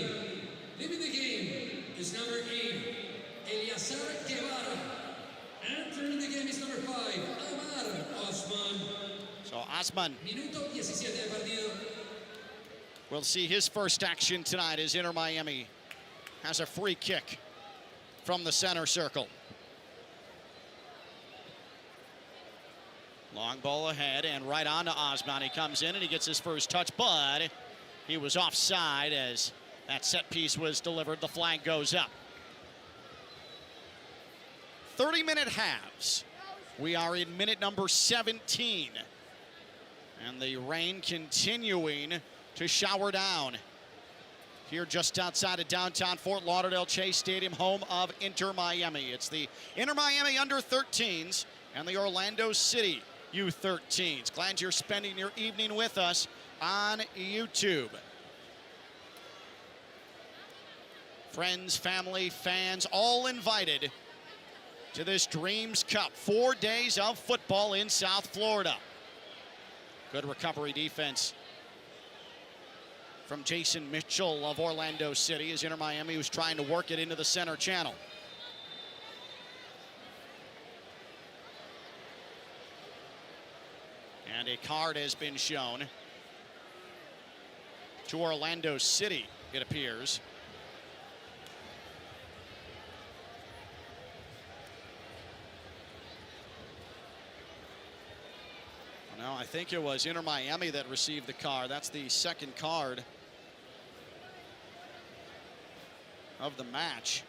Leaving the game is number 8, Elizar Guevara. Entering the game is number 5, Amar Osman. So Osman Minuto 17 del partido. will see his first action tonight as Inter Miami has a free kick from the center circle. Long ball ahead and right on to Osman. He comes in and he gets his first touch, but he was offside as that set piece was delivered. The flag goes up. 30-minute halves. We are in minute number 17. And the rain continuing to shower down here just outside of downtown Fort Lauderdale Chase Stadium, home of Inter Miami. It's the Inter Miami under-13s and the Orlando City U13s. Glad you're spending your evening with us on YouTube. Friends, family, fans, all invited to this Dreams Cup. 4 days of football in South Florida. Good recovery defense from Jason Mitchell of Orlando City as Inter Miami was trying to work it into the center channel. And a card has been shown to Orlando City, it appears. No, I think it was Inter Miami that received the card. That's the second card of the match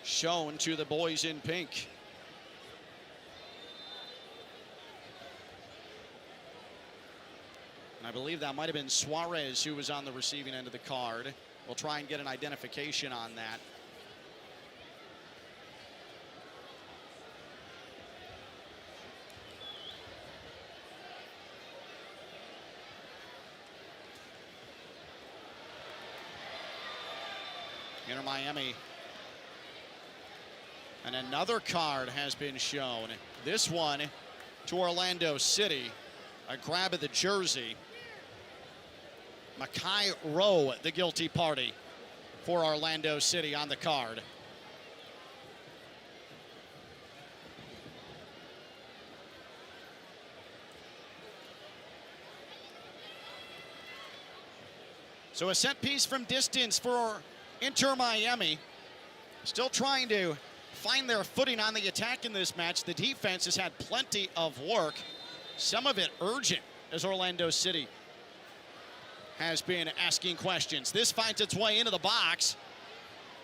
shown to the boys in pink. And I believe that might have been Suarez who was on the receiving end of the card. We'll try and get an identification on that. Inter Miami. And another card has been shown. This one to Orlando City. A grab of the jersey. Makai Rowe, the guilty party for Orlando City on the card. So a set piece from distance for Inter Miami. Still trying to find their footing on the attack in this match. The defense has had plenty of work, some of it urgent, as Orlando City has been asking questions. This finds its way into the box.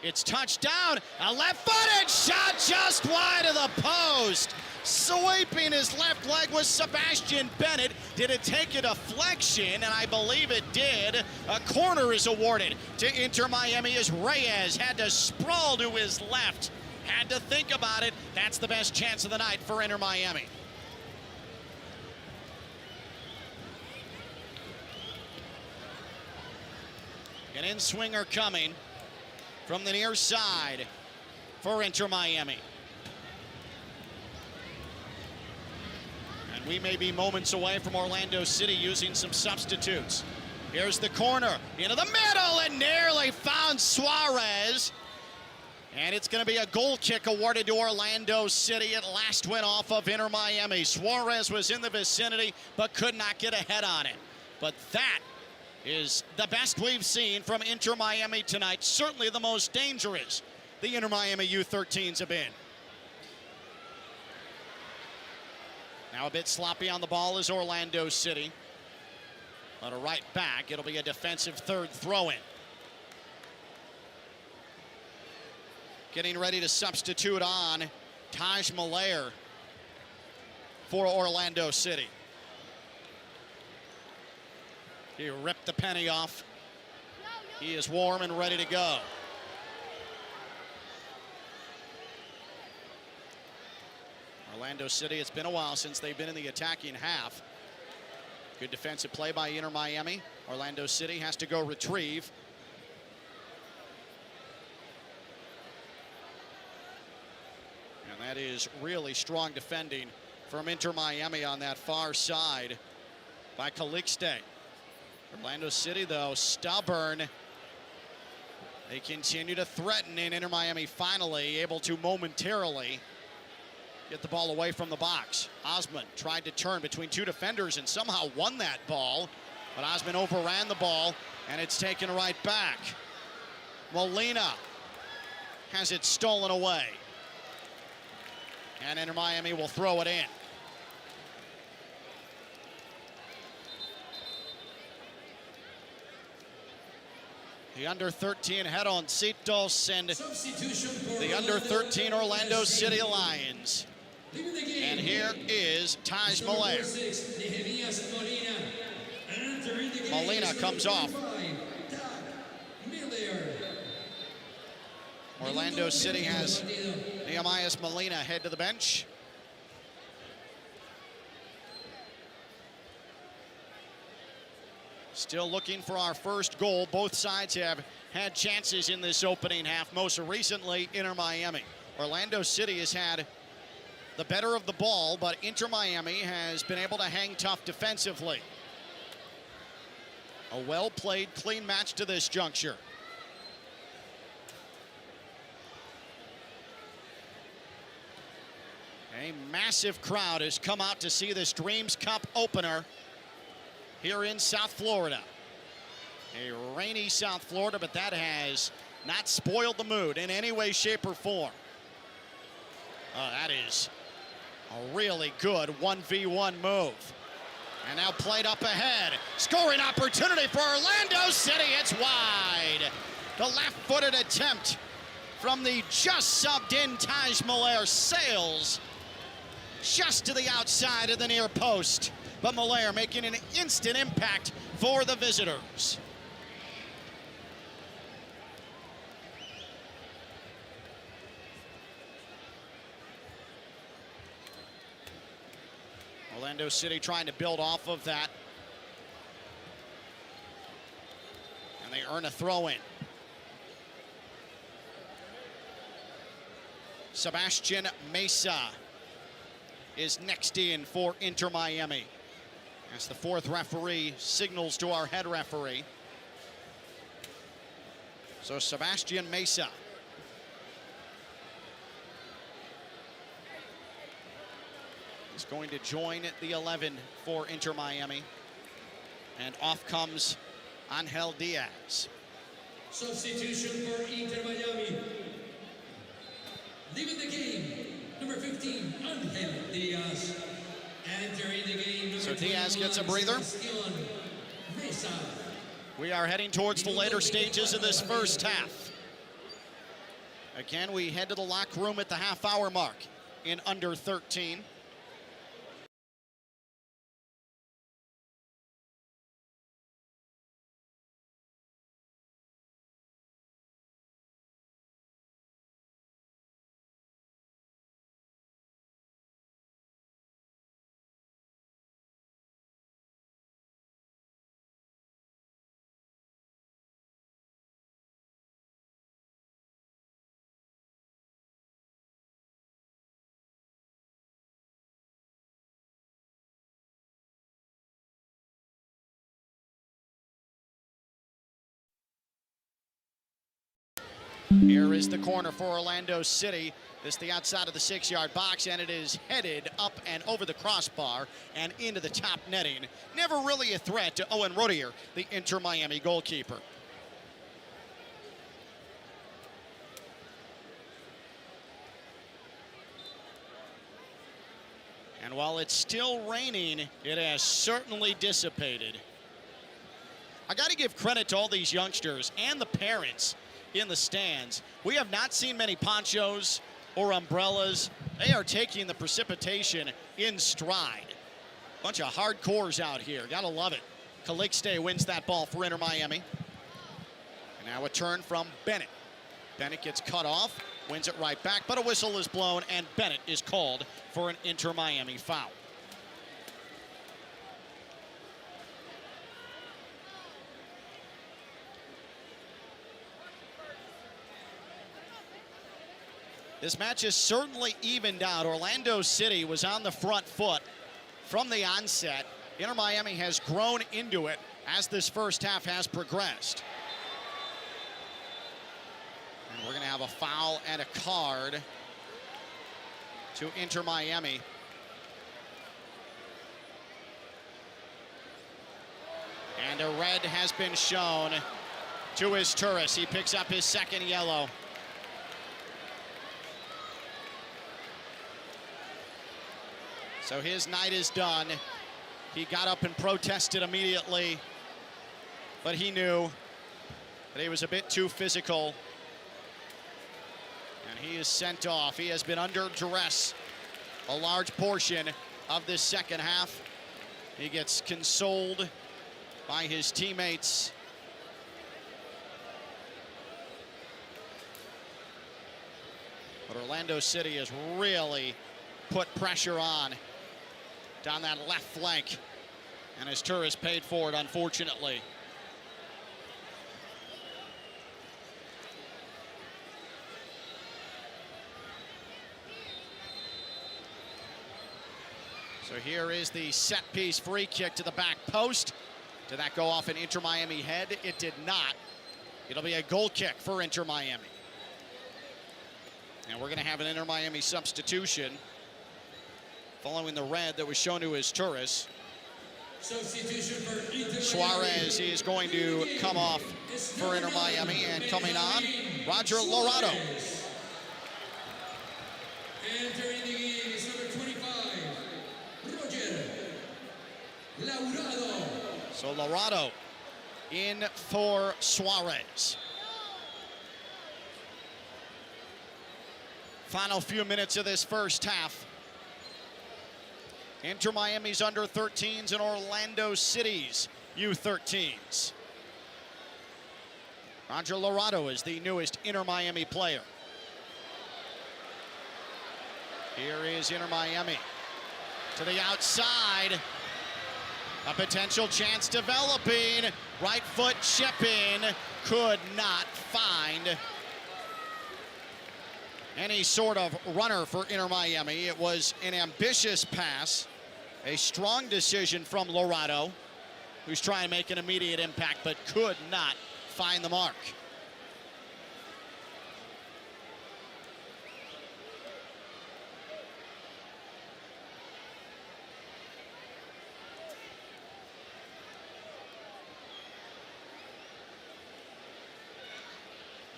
It's touched down, a left-footed shot just wide of the post. Sweeping his left leg was Sebastian Bennett. Did it take a deflection? And I believe it did. A corner is awarded to Inter Miami as Reyes had to sprawl to his left. Had to think about it. That's the best chance of the night for Inter Miami. An in-swinger coming from the near side for Inter Miami. And we may be moments away from Orlando City using some substitutes. Here's the corner into the middle and nearly found Suarez. And it's going to be a goal kick awarded to Orlando City. It last went off of Inter Miami. Suarez was in the vicinity but could not get a head on it. But that is the best we've seen from Inter Miami tonight. Certainly the most dangerous the Inter Miami U13s have been. Now a bit sloppy on the ball is Orlando City. But a right back, it'll be a defensive third throw-in. Getting ready to substitute on Taj Malaire for Orlando City. He ripped the penny off. He is warm and ready to go. Orlando City, it's been a while since they've been in the attacking half. Good defensive play by Inter Miami. Orlando City has to go retrieve. And that is really strong defending from Inter Miami on that far side by Calixte. Orlando City, though, stubborn. They continue to threaten, and Inter Miami finally able to momentarily get the ball away from the box. Osman tried to turn between two defenders and somehow won that ball, but Osman overran the ball, and it's taken right back. Molina has it stolen away, and Inter Miami will throw it in. The under-13 Heroncitos and the under-13 Orlando City Lions. And here is Taj Malaire. Molina comes off. Orlando City has Nehemias Molina head to the bench. Still looking for our first goal. Both sides have had chances in this opening half, most recently Inter Miami. Orlando City has had the better of the ball, but Inter Miami has been able to hang tough defensively. A well-played, clean match to this juncture. A massive crowd has come out to see this Dreams Cup opener here in South Florida. A rainy South Florida, but that has not spoiled the mood in any way, shape, or form. Oh, that is a really good 1v1 move. And now played up ahead. Scoring opportunity for Orlando City. It's wide. The left-footed attempt from the just subbed in Taj Malaire sails just to the outside of the near post. But Malaire making an instant impact for the visitors. Orlando City trying to build off of that. And they earn a throw-in. Sebastian Mesa is next in for Inter Miami. As the fourth referee signals to our head referee. So Sebastian Mesa. Is going to join the 11 for Inter Miami. And off comes Angel Diaz. Substitution for Inter Miami. Leaving the game, number 15, Angel Diaz. Entering the game, number So Diaz gets a breather. Mesa. We are heading towards the later stages of this first half. Again, we head to the locker room at the half-hour mark in under 13. Here is the corner for Orlando City. This is the outside of the 6-yard box, and it is headed up and over the crossbar and into the top netting. Never really a threat to Owen Rodier, the Inter Miami goalkeeper. And while it's still raining, it has certainly dissipated. I got to give credit to all these youngsters and the parents in the stands. We have not seen many ponchos or umbrellas. They are taking the precipitation in stride. Bunch of hardcores out here. Gotta love it. Calixte wins that ball for Inter Miami. And now a turn from Bennett. Bennett gets cut off, wins it right back, but a whistle is blown, and Bennett is called for an Inter Miami foul. This match is certainly evened out. Orlando City was on the front foot from the onset. Inter Miami has grown into it as this first half has progressed. And we're going to have a foul and a card to Inter Miami. And a red has been shown to Izturis. He picks up his second yellow. So his night is done. He got up and protested immediately, but he knew that he was a bit too physical. And he is sent off. He has been under duress a large portion of this second half. He gets consoled by his teammates. But Orlando City has really put pressure on down that left flank, and Izturis paid for it, unfortunately. So here is the set piece free kick to the back post. Did that go off an Inter Miami head? It did not. It'll be a goal kick for Inter Miami. And we're going to have an Inter Miami substitution following the red that was shown to his Torres. Substitution for Inter Suarez Miami. is going to come off for Inter Miami, and coming on, Roger Lorado. Entering the game is number 25, Roger Laurado. So Lorado in for Suarez. Final few minutes of this first half. Inter Miami's under 13s and Orlando City's U13s. Roger Lorado is the newest Inter Miami player. Here is Inter Miami to the outside. A potential chance developing. Right foot chip in. Could not find any sort of runner for Inter Miami. It was an ambitious pass. A strong decision from Lorado, who's trying to make an immediate impact, but could not find the mark.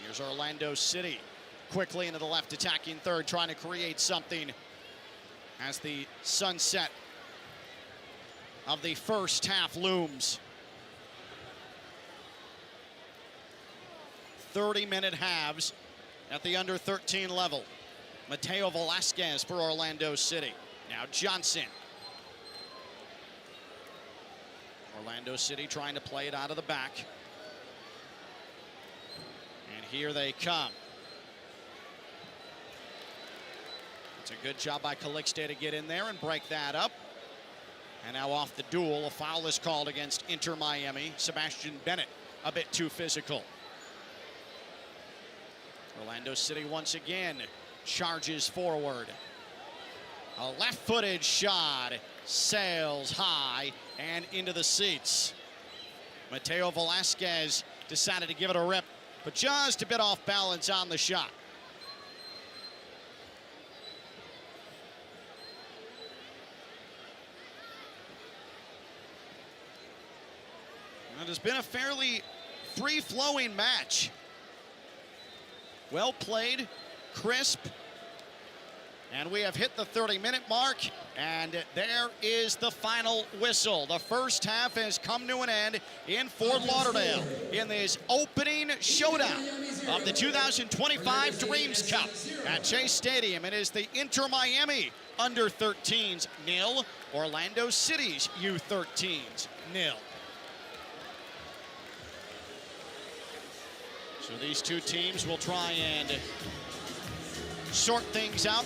Here's Orlando City, quickly into the left, attacking third, trying to create something as the sunset of the first half looms. 30-minute halves at the under 13 level. Mateo Velasquez for Orlando City. Now Johnson. Orlando City trying to play it out of the back. And here they come. It's a good job by Calixte to get in there and break that up. And now off the duel, a foul is called against Inter Miami. Sebastian Bennett, a bit too physical. Orlando City once again charges forward. A left-footed shot sails high and into the seats. Mateo Velasquez decided to give it a rip, but just a bit off balance on the shot. It has been a fairly free-flowing match. Well played, crisp, and we have hit the 30-minute mark, and there is the final whistle. The first half has come to an end in Fort Lauderdale in this opening showdown of the 2025 Dreams Cup at Chase Stadium. It is the Inter Miami under 13s 0, Orlando City's U13s 0. So these two teams will try and sort things out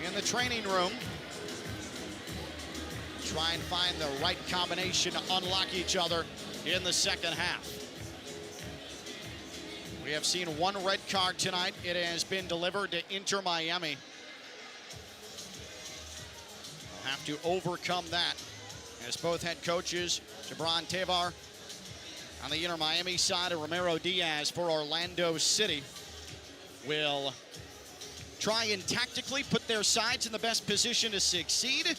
in the training room. Try and find the right combination to unlock each other in the second half. We have seen one red card tonight. It has been delivered to Inter Miami. We'll have to overcome that as both head coaches, Gibran Tevar on the Inter Miami side, and Romero Diaz for Orlando City, will try and tactically put their sides in the best position to succeed.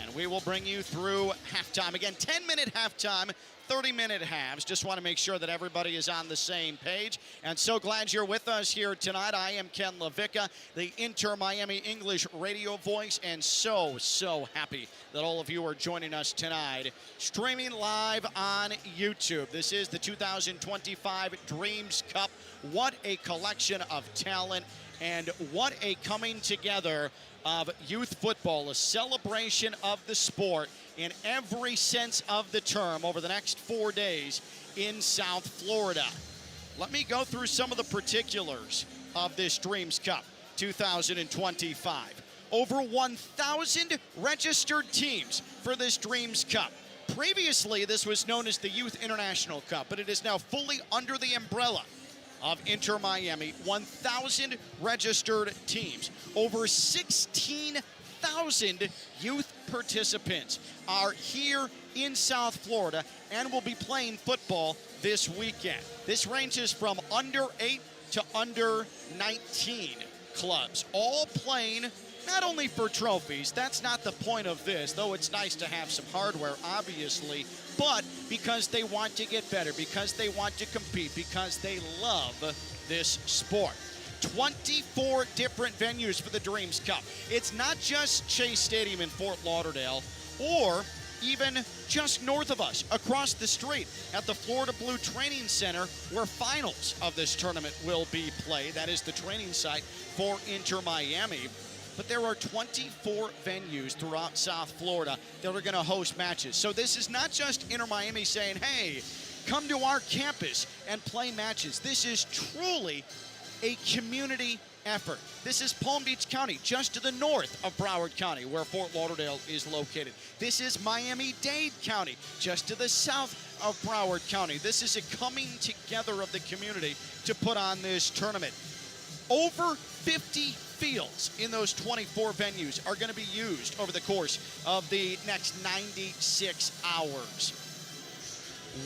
And we will bring you through halftime. Again, 10-minute halftime, 30-minute halves. Just want to make sure that everybody is on the same page. And so glad you're with us here tonight. I am Ken LaVicka, the Inter Miami English radio voice, and so happy that all of you are joining us tonight. Streaming live on YouTube. This is the 2025 Dreams Cup. What a collection of talent, and what a coming together of youth football, a celebration of the sport in every sense of the term over the next 4 days in South Florida. Let me go through some of the particulars of this Dreams Cup 2025. Over 1,000 registered teams for this Dreams Cup. Previously, this was known as the Youth International Cup, but it is now fully under the umbrella of Inter Miami. 1,000 registered teams. Over 16,000 youth participants are here in South Florida and will be playing football this weekend. This ranges from under 8 to under 19 clubs, all playing not only for trophies, that's not the point of this, though it's nice to have some hardware, obviously, but because they want to get better, because they want to compete, because they love this sport. 24 different venues for the Dreams Cup. It's not just Chase Stadium in Fort Lauderdale or even just north of us, across the street at the Florida Blue Training Center, where finals of this tournament will be played. That is the training site for Inter Miami. But there are 24 venues throughout South Florida that are going to host matches. So this is not just Inter Miami saying, hey, come to our campus and play matches. This is truly a community effort. This is Palm Beach County, just to the north of Broward County, where Fort Lauderdale is located. This is Miami-Dade County, just to the south of Broward County. This is a coming together of the community to put on this tournament. Over 50 fields in those 24 venues are going to be used over the course of the next 96 hours.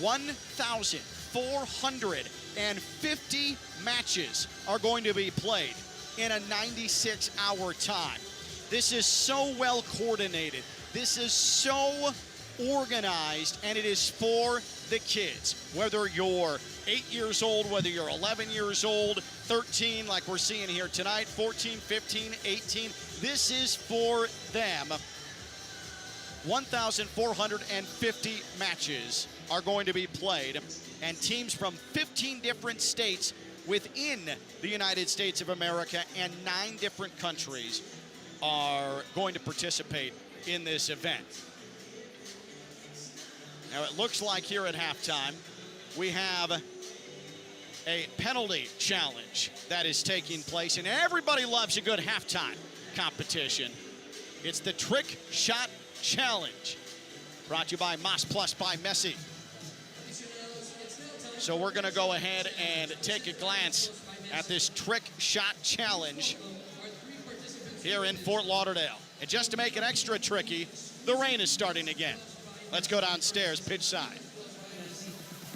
1,450 matches are going to be played in a 96-hour time. This is so well coordinated. This is so organized, and it is for the kids. Whether you're 8 years old, whether you're 11 years old, 13 like we're seeing here tonight, 14, 15, 18, this is for them. 1,450 matches are going to be played, and teams from 15 different states within the United States of America and 9 different countries are going to participate in this event. Now it looks like here at halftime we have a penalty challenge that is taking place, and everybody loves a good halftime competition. It's the Trick Shot Challenge, brought to you by Mas Plus by Messi. So we're going to go ahead and take a glance at this Trick Shot Challenge here in Fort Lauderdale. And just to make it extra tricky, the rain is starting again. Let's go downstairs, pitch side.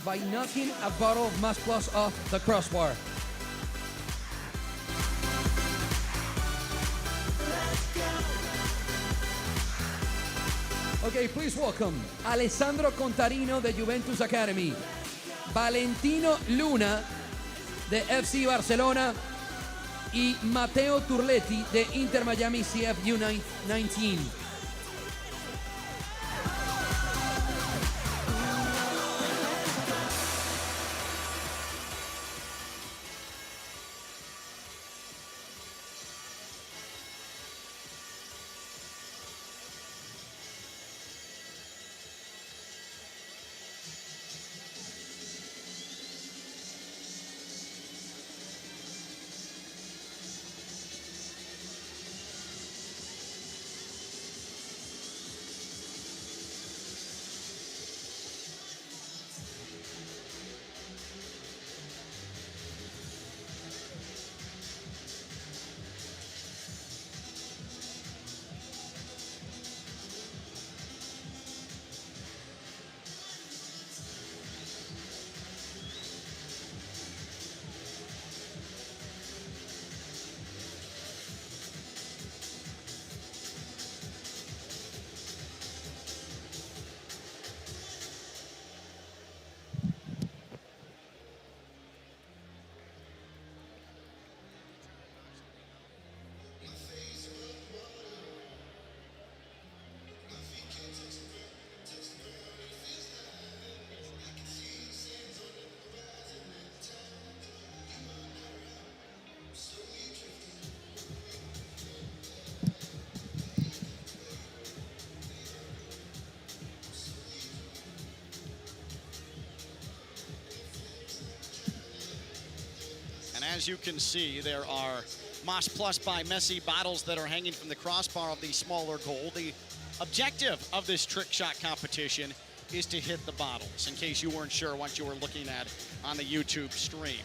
By knocking a bottle of Mas Plus off the crossbar. Okay, please welcome Alessandro Contarino de Juventus Academy, Valentino Luna de FC Barcelona y Matteo Turletti de Inter Miami CF U19. As you can see, there are Mas Plus by Messi bottles that are hanging from the crossbar of the smaller goal. The objective of this trick shot competition is to hit the bottles, in case you weren't sure what you were looking at on the YouTube stream.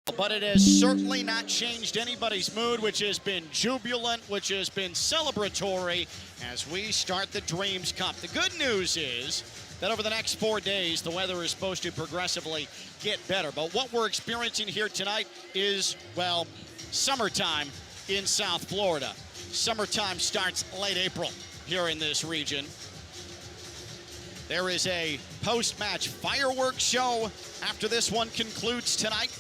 But it has certainly not changed anybody's mood, which has been jubilant, which has been celebratory as we start the Dreams Cup. The good news is that over the next 4 days, the weather is supposed to progressively get better. But what we're experiencing here tonight is, well, summertime in South Florida. Summertime starts late April here in this region. There is a post-match fireworks show after this one concludes tonight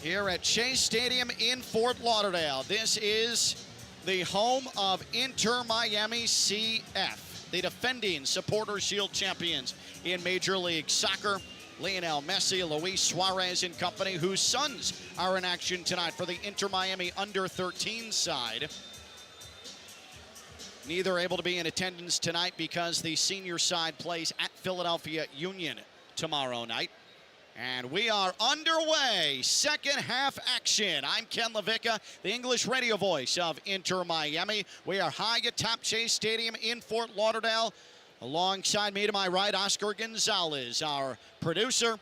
here at Chase Stadium in Fort Lauderdale. This is the home of Inter Miami CF, the defending Supporters Shield champions in Major League Soccer. Lionel Messi, Luis Suarez and company, whose sons are in action tonight for the Inter Miami under-13 side. Neither able to be in attendance tonight because the senior side plays at Philadelphia Union tomorrow night. And we are underway, second half action. I'm Ken Levicka, the English radio voice of Inter Miami. We are high atop Chase Stadium in Fort Lauderdale. Alongside me to my right, Oscar Gonzalez, our producer.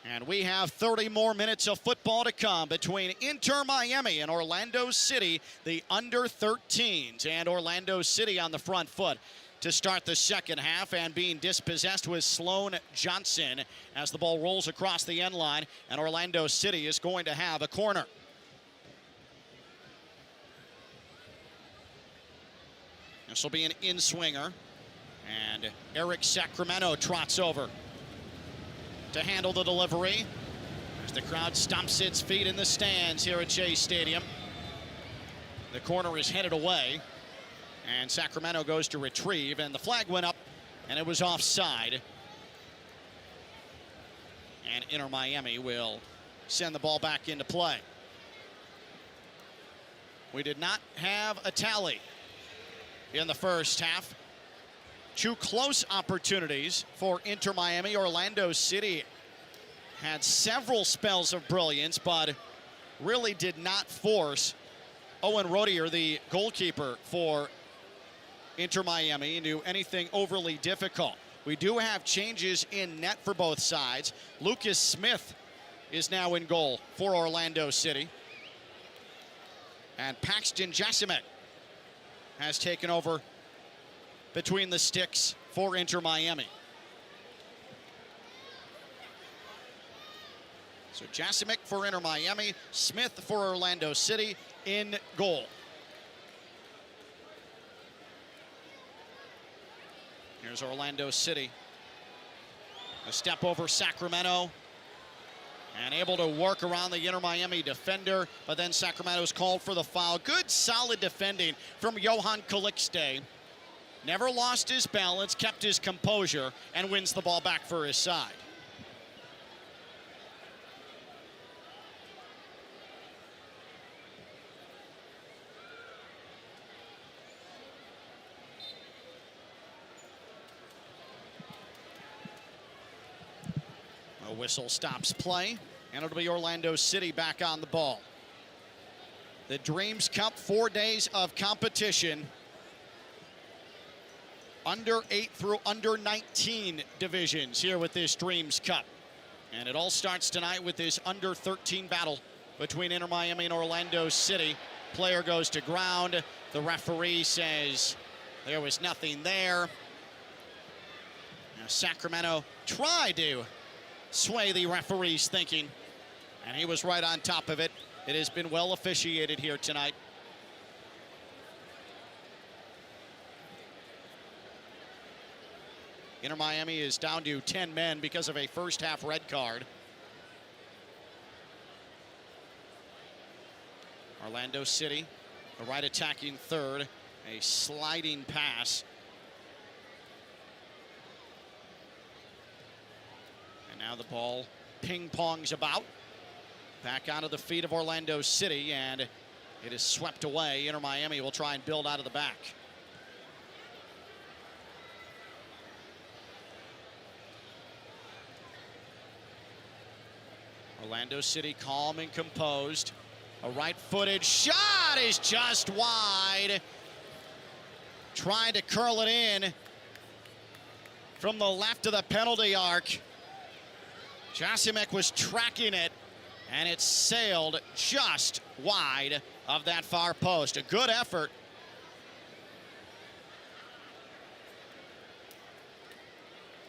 And we have 30 more minutes of football to come between Inter Miami and Orlando City, the under-13s. And Orlando City on the front foot to start the second half, and being dispossessed with Sloan Johnson as the ball rolls across the end line, and Orlando City is going to have a corner. This will be an in-swinger, and Eric Sacramento trots over to handle the delivery as the crowd stomps its feet in the stands here at Chase Stadium. The corner is headed away, and Sacramento goes to retrieve, and the flag went up, and it was offside. And Inter Miami will send the ball back into play. We did not have a tally in the first half. Two close opportunities for Inter Miami. Orlando City had several spells of brilliance, but really did not force Owen Rodier, the goalkeeper for Inter Miami, into anything overly difficult. We do have changes in net for both sides. Lucas Smith is now in goal for Orlando City. And Paxton Jasimek has taken over between the sticks for Inter Miami. So Jasimek for Inter Miami, Smith for Orlando City in goal. Here's Orlando City. A step over Sacramento. And able to work around the Inter Miami defender, but then Sacramento's called for the foul. Good, solid defending from Johan Calixte. Never lost his balance, kept his composure, and wins the ball back for his side. A whistle stops play, and it'll be Orlando City back on the ball. The Dreams Cup, 4 days of competition. Under 8 through under 19 divisions here with this Dreams Cup. And it all starts tonight with this under 13 battle between Inter Miami and Orlando City. Player goes to ground. The referee says there was nothing there. Now Sacramento tried to sway the referee's thinking, and he was right on top of it. It has been well officiated here tonight. Inter Miami is down to 10 men because of a first half red card. Orlando City, a right attacking third, a sliding pass. And now the ball ping-pongs about. Back onto the feet of Orlando City, and it is swept away. Inter Miami will try and build out of the back. Orlando City calm and composed. A right-footed shot is just wide. Trying to curl it in from the left of the penalty arc. Jasimek was tracking it, and it sailed just wide of that far post. A good effort.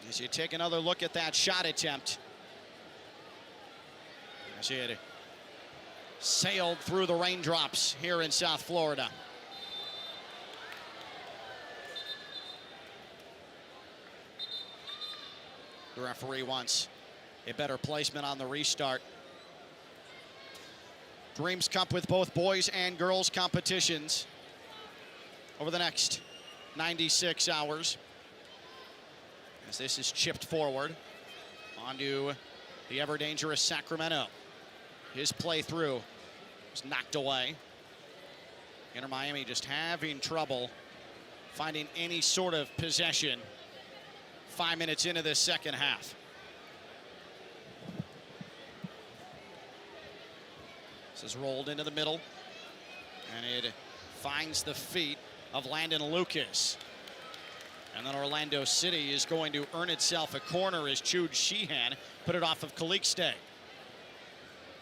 As you take another look at that shot attempt, as it sailed through the raindrops here in South Florida. The referee wants a better placement on the restart. Dreams Cup with both boys and girls competitions over the next 96 hours. As this is chipped forward onto the ever-dangerous Sacramento. His play through was knocked away. Inter Miami just having trouble finding any sort of possession 5 minutes into this second half. This is rolled into the middle, and it finds the feet of Landon Lucas. And then Orlando City is going to earn itself a corner as Jude Sheehan put it off of Calixte,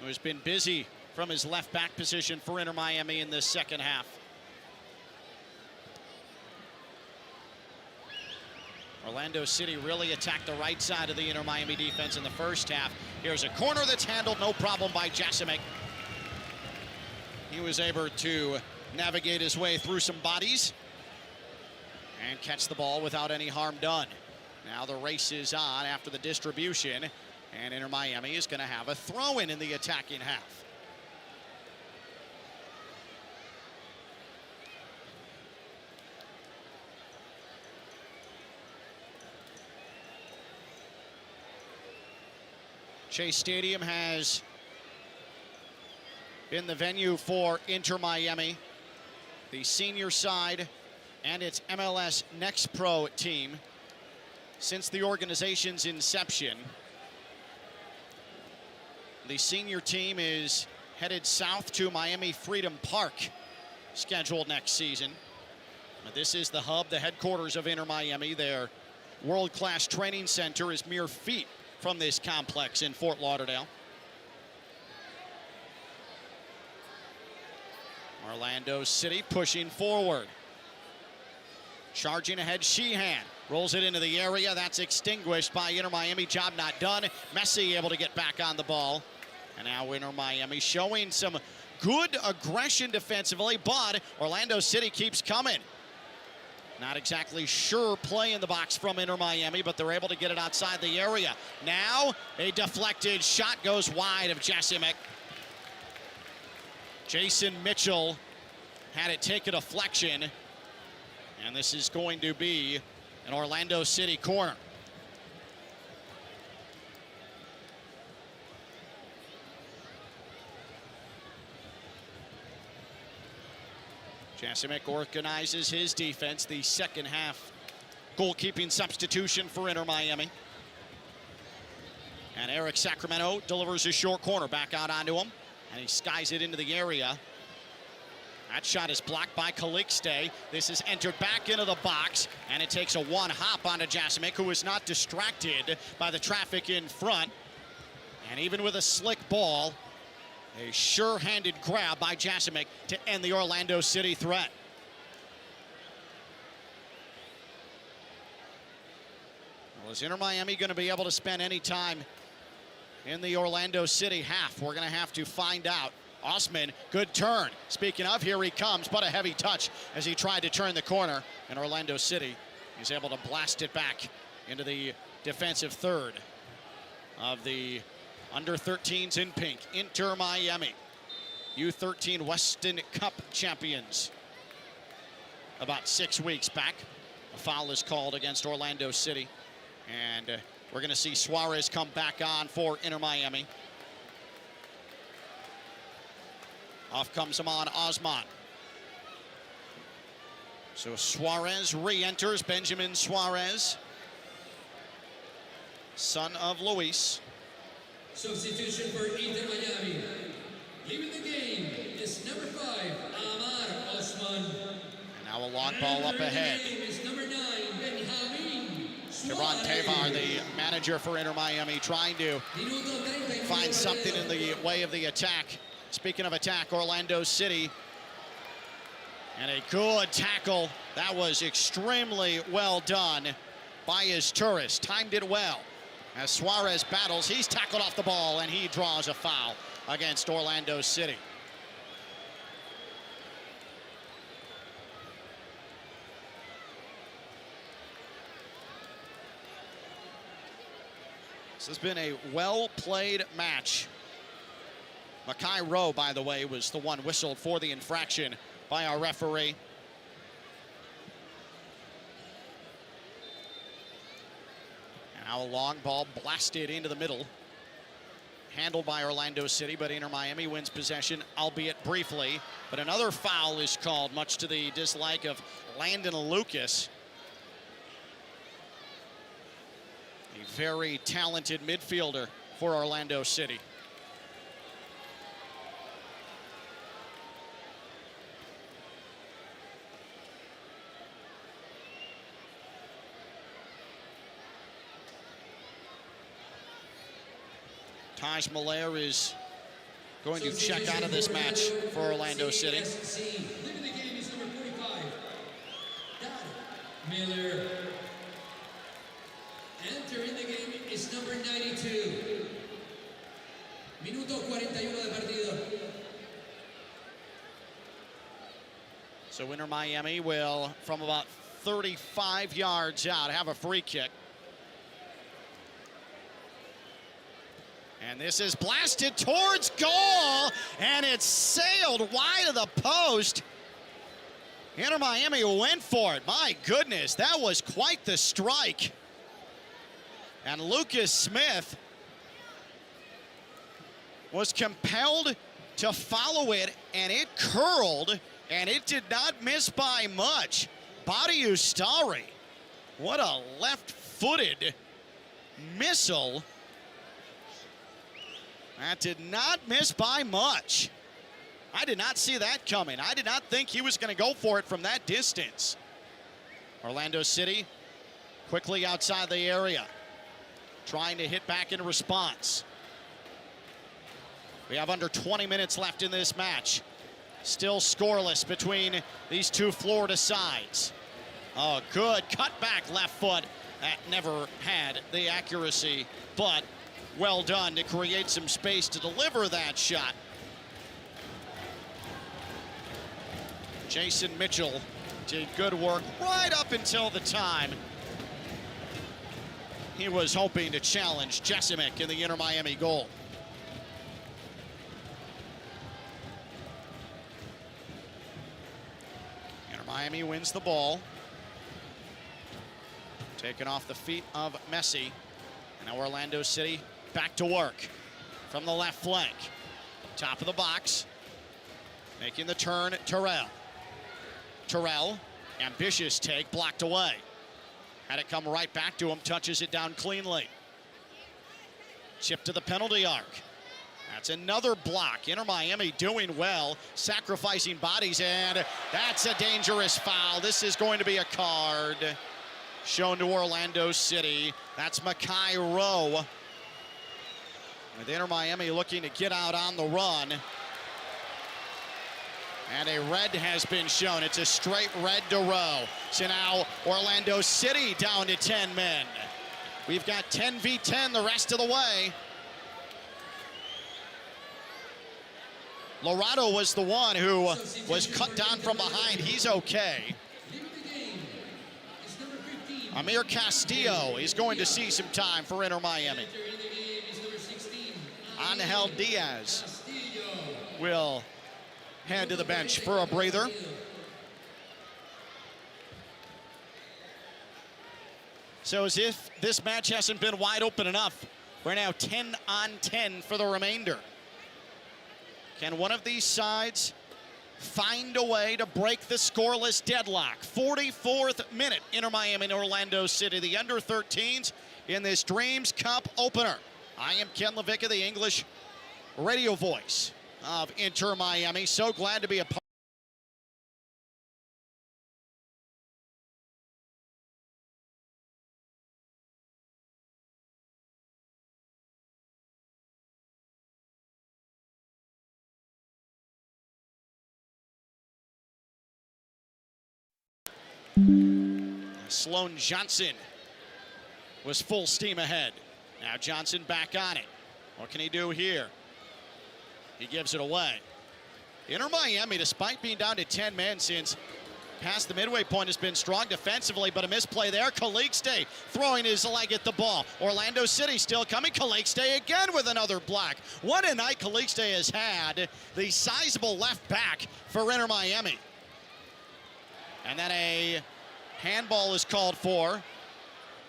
who has been busy from his left back position for Inter Miami in this second half. Orlando City really attacked the right side of the Inter Miami defense in the first half. Here's a corner that's handled no problem by Jasimek. He was able to navigate his way through some bodies and catch the ball without any harm done. Now the race is on after the distribution, and Inter Miami is going to have a throw-in in the attacking half. Chase Stadium has been the venue for Inter Miami, the senior side, and its MLS Next Pro team since the organization's inception. The senior team is headed south to Miami Freedom Park, scheduled next season. But this is the hub, the headquarters of Inter Miami. Their world-class training center is mere feet from this complex in Fort Lauderdale. Orlando City pushing forward. Charging ahead, Sheehan rolls it into the area. That's extinguished by Inter Miami. Job not done. Messi able to get back on the ball. And now Inter Miami showing some good aggression defensively, but Orlando City keeps coming. Not exactly sure play in the box from Inter Miami, but they're able to get it outside the area. Now a deflected shot goes wide of Jasimek. Jason Mitchell had it take a deflection, and this is going to be an Orlando City corner. Jasimek organizes his defense. The second half goalkeeping substitution for Inter Miami. And Eric Sacramento delivers a short corner back out onto him, and he skies it into the area. That shot is blocked by Calixte. This is entered back into the box, and it takes a one hop onto Jasimek, who is not distracted by the traffic in front. And even with a slick ball, a sure-handed grab by Jasimek to end the Orlando City threat. Well, is Inter Miami going to be able to spend any time in the Orlando City half? We're going to have to find out. Osman, good turn. Speaking of, here he comes, but a heavy touch as he tried to turn the corner. And Orlando City is able to blast it back into the defensive third of the under-13s in pink. Inter Miami, U13 Weston Cup champions. About 6 weeks back, a foul is called against Orlando City. And we're going to see Suarez come back on for Inter Miami. Off comes Amon Osman. So Suarez re-enters, Benjamin Suarez, son of Luis. Substitution for Inter Miami. Leaving the game is number 5, Amar Osman. And now a long ball up ahead. Is number 9, Benjamin. Give Ron Tevar, the manager for Inter Miami, trying to find something in the way of the attack. Speaking of attack, Orlando City. And a good tackle. That was extremely well done by his tourist. Timed it well. As Suarez battles, he's tackled off the ball, and he draws a foul against Orlando City. This has been a well-played match. Makai Rowe, by the way, was the one whistled for the infraction by our referee. And now a long ball blasted into the middle. Handled by Orlando City, but Inter Miami wins possession, albeit briefly. But another foul is called, much to the dislike of Landon Lucas. A very talented midfielder for Orlando City. Taj Malaire is going to check out of this match for Orlando City. Leaving the game is number 45, Miller. Entering the game is number 92. Minuto 41 de partido. So Inter Miami will, from about 35 yards out, have a free kick. And this is blasted towards goal, and it's sailed wide of the post. Inter Miami went for it. My goodness, that was quite the strike. And Lucas Smith was compelled to follow it, and it curled, and it did not miss by much. Badi Ustari, what a left-footed missile. That did not miss by much. I did not see that coming. I did not think he was going to go for it from that distance. Orlando City quickly outside the area, trying to hit back in response. We have under 20 minutes left in this match. Still scoreless between these two Florida sides. Oh, good cutback left foot. That never had the accuracy, but well done to create some space to deliver that shot. Jason Mitchell did good work right up until the time he was hoping to challenge Jesimic in the Inter Miami goal. Inter Miami wins the ball. Taken off the feet of Messi. And now Orlando City back to work from the left flank. Top of the box. Making the turn, Terrell. Terrell, ambitious take, blocked away. Had it come right back to him, touches it down cleanly. Chip to the penalty arc. That's another block. Inter Miami doing well, sacrificing bodies, and that's a dangerous foul. This is going to be a card shown to Orlando City. That's Makai Rowe. With Inter Miami looking to get out on the run. And a red has been shown. It's a straight red to Rowe. So now Orlando City down to 10 men. We've got 10 v 10 the rest of the way. Lorado was the one who was cut down from behind. He's okay. Amir Castillo is going to see some time for Inter Miami. Angel Diaz will head to the bench for a breather. So as if this match hasn't been wide open enough, we're now 10 on 10 for the remainder. Can one of these sides find a way to break the scoreless deadlock? 44th minute, Inter Miami and Orlando City, the under-13s in this Dreams Cup opener. I am Ken Levicka, the English radio voice of Inter Miami. So glad to be a part Sloan Johnson was full steam ahead. Now Johnson back on it. What can he do here? He gives it away. Inter Miami, despite being down to 10 men since past the midway point, has been strong defensively, but a misplay there. Calixte throwing his leg at the ball. Orlando City still coming. Calixte again with another block. What a night Calixte has had, the sizable left back for Inter Miami. And then a handball is called for.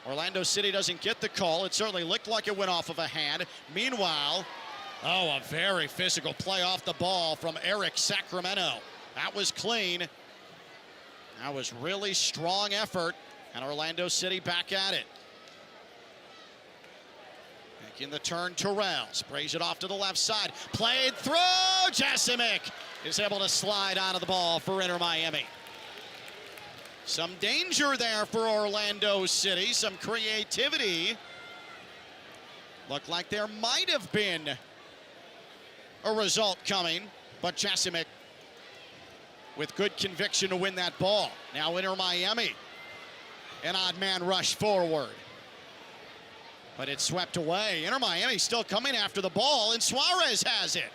Orlando City doesn't get the call. It certainly looked like it went off of a hand. Meanwhile, a very physical play off the ball from Eric Sacramento. That was clean. That was really strong effort, and Orlando City back at it. Making the turn, Terrell sprays it off to the left side. Played through, Jasimic is able to slide onto the ball for Inter Miami. Some danger there for Orlando City, some creativity. Looked like there might have been a result coming, but Jasimic with good conviction to win that ball. Now Inter Miami, an odd man rush forward, but it's swept away. Inter Miami still coming after the ball, and Suarez has it.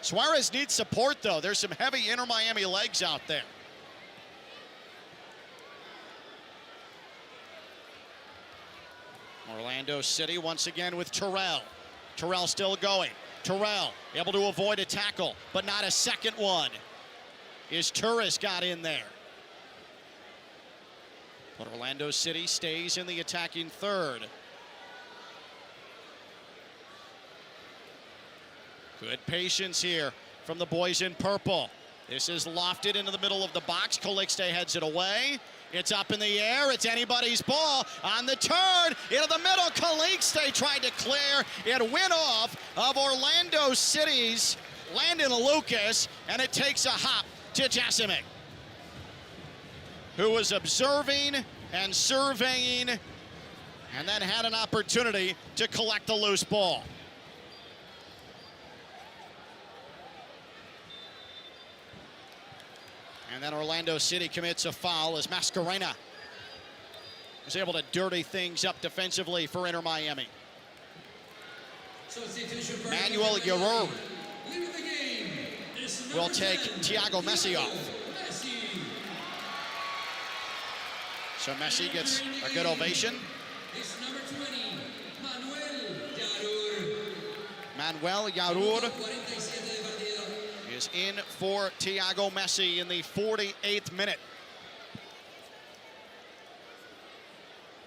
Suarez needs support, though. There's some heavy Inter Miami legs out there. Orlando City once again with Terrell. Terrell still going. Terrell able to avoid a tackle, but not a second one. His Turris got in there. But Orlando City stays in the attacking third. Good patience here from the boys in purple. This is lofted into the middle of the box. Calixte heads it away. It's up in the air. It's anybody's ball. On the turn, into the middle. Calixte tried to clear. It went off of Orlando City's Landon Lucas, and it takes a hop to Jasimic, who was observing and surveying, and then had an opportunity to collect the loose ball. And then Orlando City commits a foul as Mascarena was able to dirty things up defensively for Inter Miami. Manuel Yarur will take Thiago Messi off. So Messi gets a good ovation. Manuel Yarur is in for Thiago Messi in the 48th minute.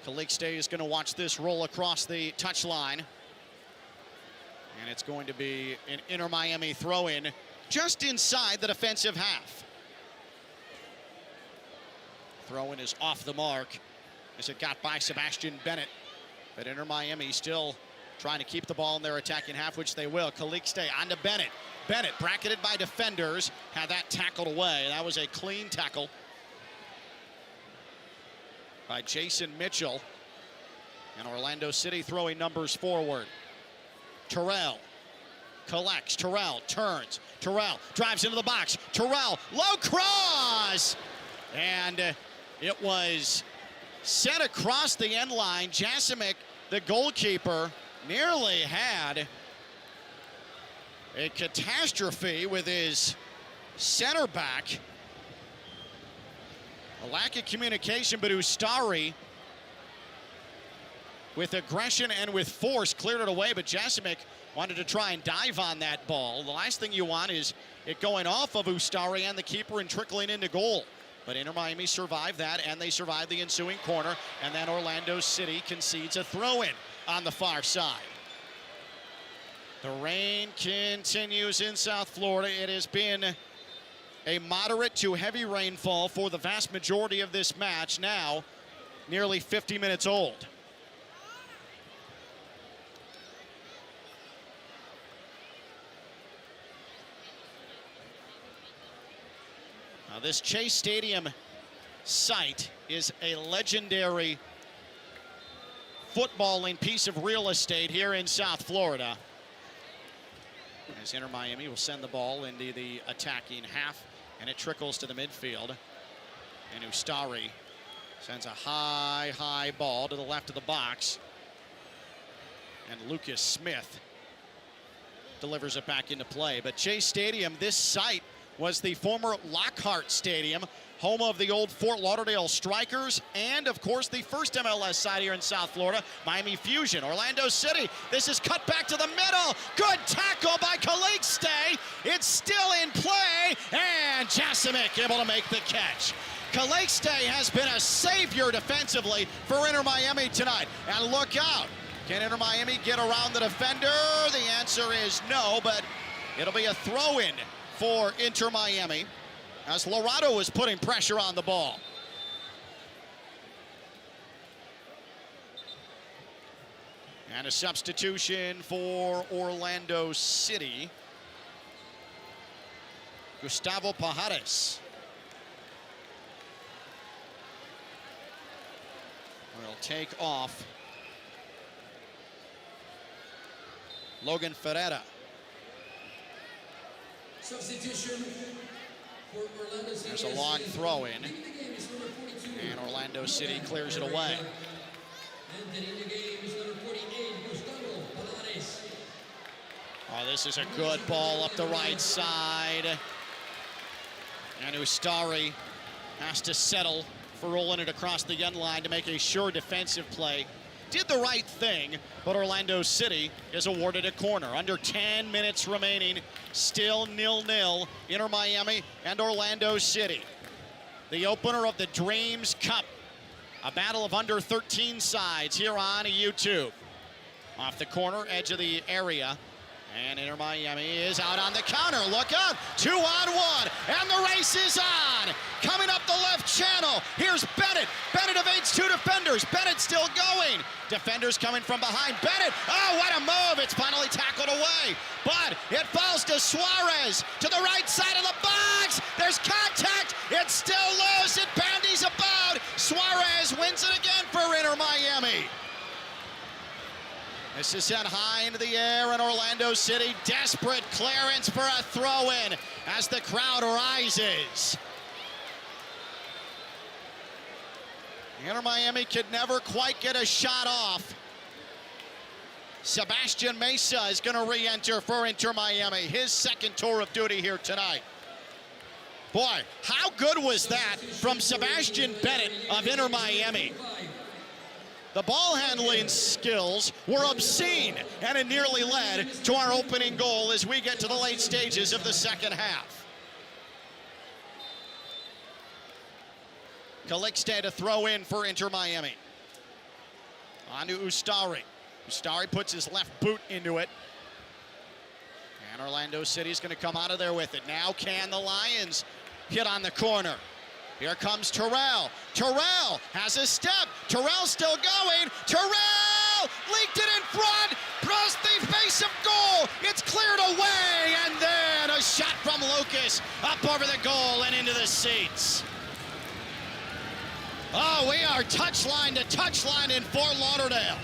Calixte is going to watch this roll across the touchline. And it's going to be an Inter Miami throw-in just inside the defensive half. Throw-in is off the mark as it got by Sebastian Bennett. But Inter Miami still trying to keep the ball in their attacking half, which they will. Calixte onto Bennett. Bennett, bracketed by defenders, had that tackled away. That was a clean tackle by Jason Mitchell. And Orlando City throwing numbers forward. Terrell collects. Terrell turns. Terrell drives into the box. Terrell, low cross! And it was sent across the end line. Jasimic, the goalkeeper, nearly had a catastrophe with his center back. A lack of communication, but Ustari, with aggression and with force, cleared it away, but Jasimic wanted to try and dive on that ball. The last thing you want is it going off of Ustari and the keeper and trickling into goal. But Inter Miami survived that, and they survived the ensuing corner, and then Orlando City concedes a throw-in on the far side. The rain continues in South Florida. It has been a moderate to heavy rainfall for the vast majority of this match, now nearly 50 minutes old. Now, this Chase Stadium site is a legendary footballing piece of real estate here in South Florida. As Inter Miami will send the ball into the attacking half, and it trickles to the midfield. And Ustari Sends a high ball to the left of the box. And Lucas Smith delivers it back into play. But Chase Stadium, this site was the former Lockhart Stadium, home of the old Fort Lauderdale Strikers, and of course the first MLS side here in South Florida, Miami Fusion. Orlando City, this is cut back to the middle. Good tackle by Calixte. It's still in play, and Jasimic able to make the catch. Calixte has been a savior defensively for Inter Miami tonight. And look out, can Inter Miami get around the defender? The answer is no, but it'll be a throw-in for Inter Miami, as Lorado is putting pressure on the ball. And a substitution for Orlando City. Gustavo Pajares will take off Logan Ferreira. Substitution for Orlando City. There's a long throw in, and Orlando City clears it away. Oh, this is a good ball up the right side. And Ustari has to settle for rolling it across the end line to make a sure defensive play. Did the right thing, but Orlando City is awarded a corner. Under 10 minutes remaining, still 0-0, Inter Miami and Orlando City. The opener of the Dreams Cup, a battle of under 13 sides here on YouTube. Off the corner, edge of the area, and Inter Miami is out on the counter. Look out, 2-on-1, and the race is on. Coming up the left channel, here's Bennett. Bennett evades two defenders. Bennett still going. Defenders coming from behind. Bennett, oh, what a move. It's finally tackled away, but it falls to Suarez to the right side of the box. There's contact. It's still loose. It bandies about. Suarez wins it again for Inter Miami. This is sent high into the air, and Orlando City desperate clearance for a throw-in as the crowd rises. Inter Miami could never quite get a shot off. Sebastian Mesa is going to re-enter for Inter Miami, his second tour of duty here tonight. Boy, how good was that from Sebastian Bennett of Inter Miami? The ball handling skills were obscene, and it nearly led to our opening goal as we get to the late stages of the second half. Calixte to throw in for Inter Miami. On to Ustari. Ustari puts his left boot into it. And Orlando City's going to come out of there with it. Now can the Lions hit on the corner? Here comes Terrell. Terrell has a step. Terrell still going. Terrell leaked it in front. Across the face of goal. It's cleared away. And then a shot from Lucas up over the goal and into the seats. Oh, we are touchline to touchline in Fort Lauderdale.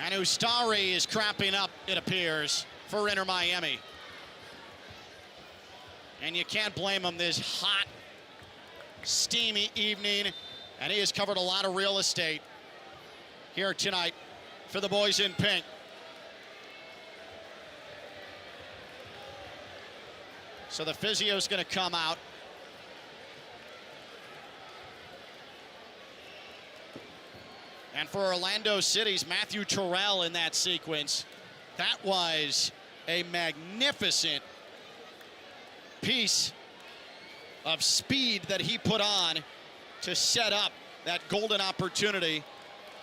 And Ustari is cramping up, it appears, for Inter Miami. And you can't blame him this hot, steamy evening. And he has covered a lot of real estate here tonight for the boys in pink. So the physio's going to come out. And for Orlando City's Matthew Terrell in that sequence, that was a magnificent piece of speed that he put on to set up that golden opportunity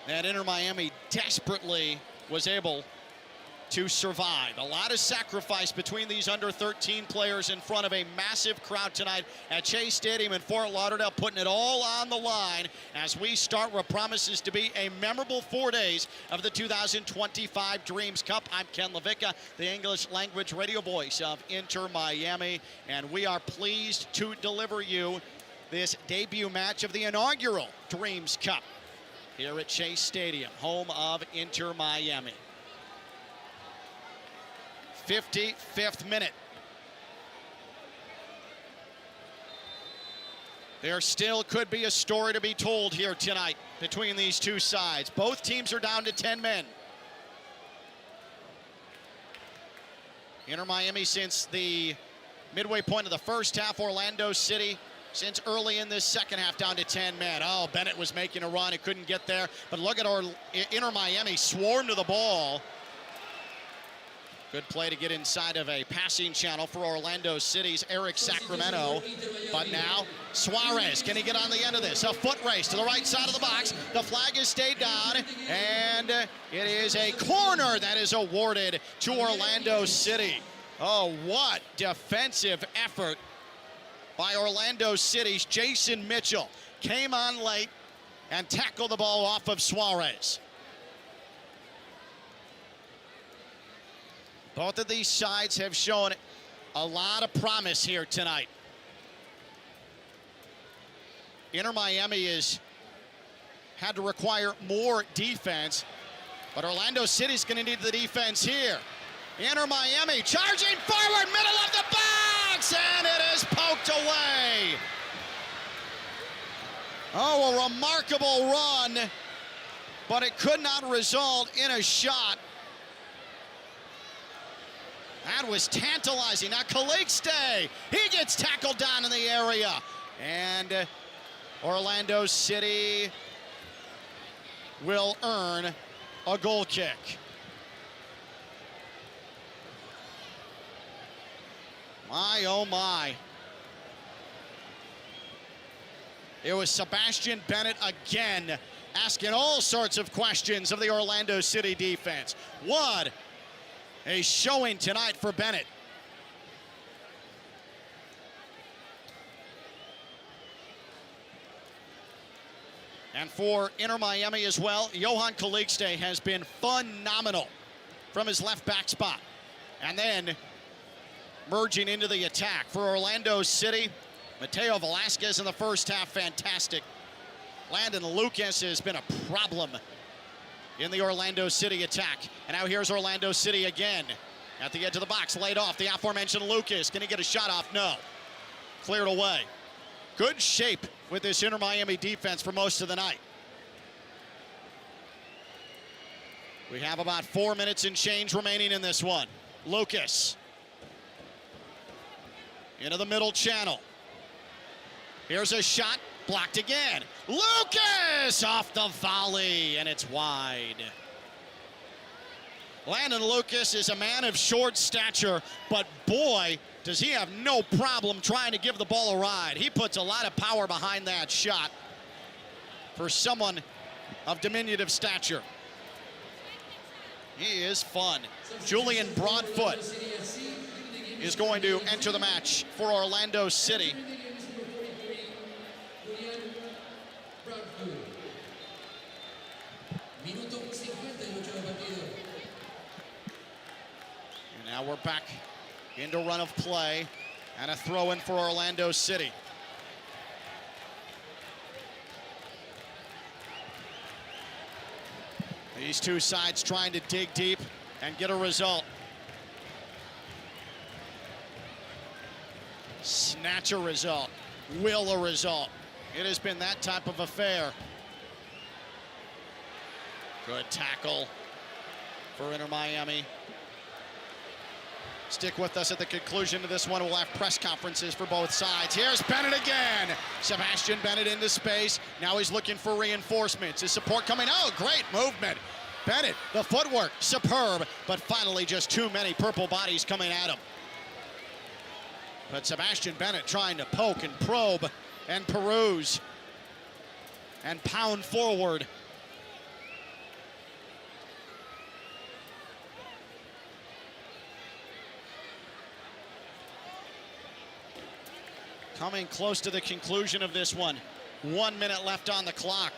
that Inter Miami desperately was able to survive. A lot of sacrifice between these under 13 players in front of a massive crowd tonight at Chase Stadium in Fort Lauderdale, putting it all on the line as we start what promises to be a memorable 4 days of the 2025 Dreams Cup. I'm Ken Levicka, the English language radio voice of Inter Miami, and we are pleased to deliver you this debut match of the inaugural Dreams Cup here at Chase Stadium, home of Inter Miami. 55th minute. There still could be a story to be told here tonight between these two sides. Both teams are down to 10 men. Inter Miami since the midway point of the first half. Orlando City since early in this second half down to 10 men. Oh, Bennett was making a run. He couldn't get there. But look at Inter Miami swarm to the ball. Good play to get inside of a passing channel for Orlando City's Eric Sacramento. But now Suarez, can he get on the end of this? A foot race to the right side of the box. The flag has stayed down, and it is a corner that is awarded to Orlando City. Oh, what defensive effort by Orlando City's Jason Mitchell. Came on late and tackled the ball off of Suarez. Both of these sides have shown a lot of promise here tonight. Inter Miami has had to require more defense, but Orlando City's going to need the defense here. Inter Miami charging forward, middle of the box, and it is poked away. Oh, a remarkable run, but it could not result in a shot. That was tantalizing. Now Calixte, he gets tackled down in the area. And Orlando City will earn a goal kick. My, oh my. It was Sebastian Bennett again, asking all sorts of questions of the Orlando City defense. What a showing tonight for Bennett. And for Inter Miami as well, Johan Calixte has been phenomenal from his left back spot. And then merging into the attack for Orlando City, Mateo Velasquez in the first half, fantastic. Landon Lucas has been a problem in the Orlando City attack. And now here's Orlando City again. At the edge of the box, laid off. The aforementioned Lucas. Can he get a shot off? No. Cleared away. Good shape with this Inter Miami defense for most of the night. We have about 4 minutes and change remaining in this one. Lucas. Into the middle channel. Here's a shot. Blocked again. Lucas off the volley, and it's wide. Landon Lucas is a man of short stature, but boy, does he have no problem trying to give the ball a ride. He puts a lot of power behind that shot for someone of diminutive stature. He is fun. Julian Broadfoot is going to enter the match for Orlando City. And now we're back into run of play and a throw in for Orlando City. These two sides trying to dig deep and get a result. Snatch a result, will a result. It has been that type of affair. Good tackle for Inter Miami. Stick with us at the conclusion of this one. We'll have press conferences for both sides. Here's Bennett again. Sebastian Bennett into space. Now he's looking for reinforcements. His support coming out. Great movement. Bennett, the footwork, superb. But finally, just too many purple bodies coming at him. But Sebastian Bennett trying to poke and probe and peruse and pound forward. Coming close to the conclusion of this one. 1 minute left on the clock.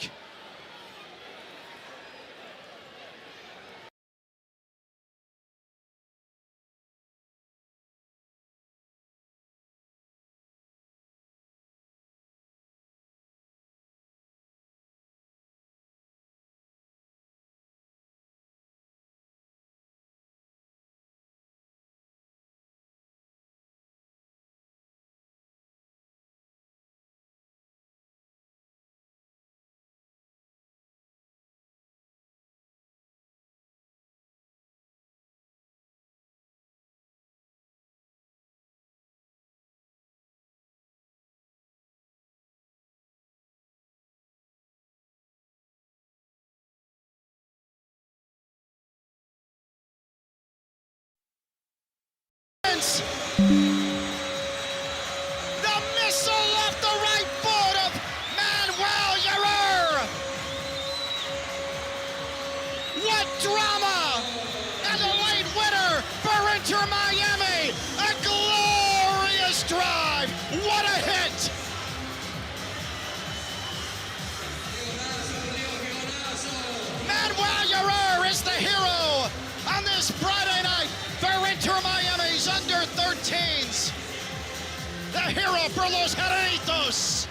hero for los Jarditos.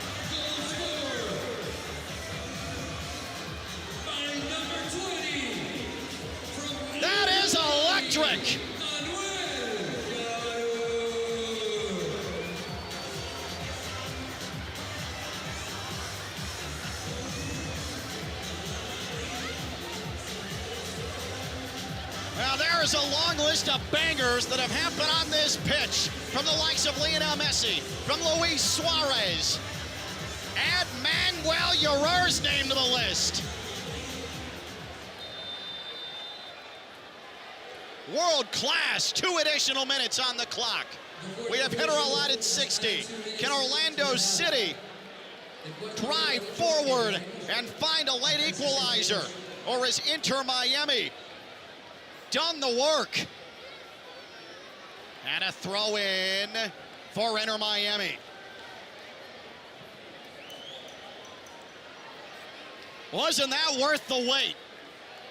By number 20, from That is electric. Now there is a long list of bangers that have happened on this pitch, from the likes of Lionel Messi, from Luis Suarez. Add Manuel Uribe's name to the list. World class, 2 additional minutes on the clock. We have hit our allotted 60. Can Orlando City drive forward and find a late equalizer? Or is Inter Miami done the work? And a throw in for Inter Miami. Wasn't that worth the wait?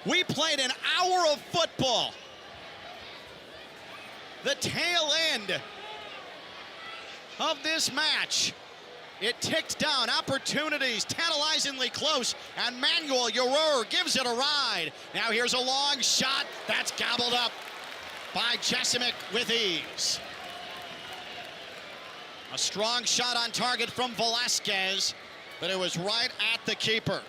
We played an hour of football. The tail end of this match. It ticked down, opportunities tantalizingly close, and Manuel Uribe gives it a ride. Now here's a long shot that's gobbled up by Jesimic with ease. A strong shot on target from Velasquez, but it was right at the keeper.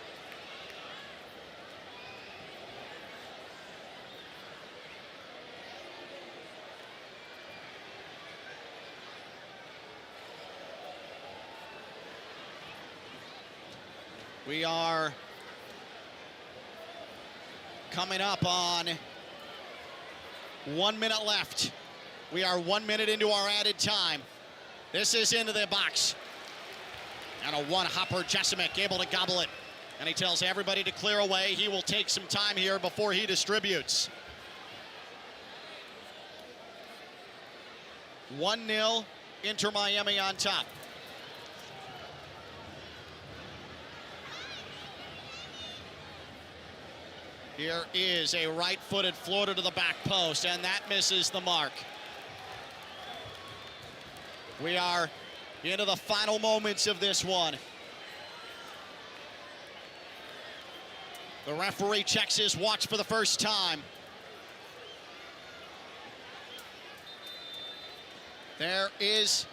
We are coming up on 1 minute left. We are 1 minute into our added time. This is into the box. And a one-hopper, Jesimic able to gobble it. And he tells everybody to clear away. He will take some time here before he distributes. 1-0, Inter Miami on top. Here is a right-footed floater to the back post, and that misses the mark. We are into the final moments of this one. The referee checks his watch for the first time. There is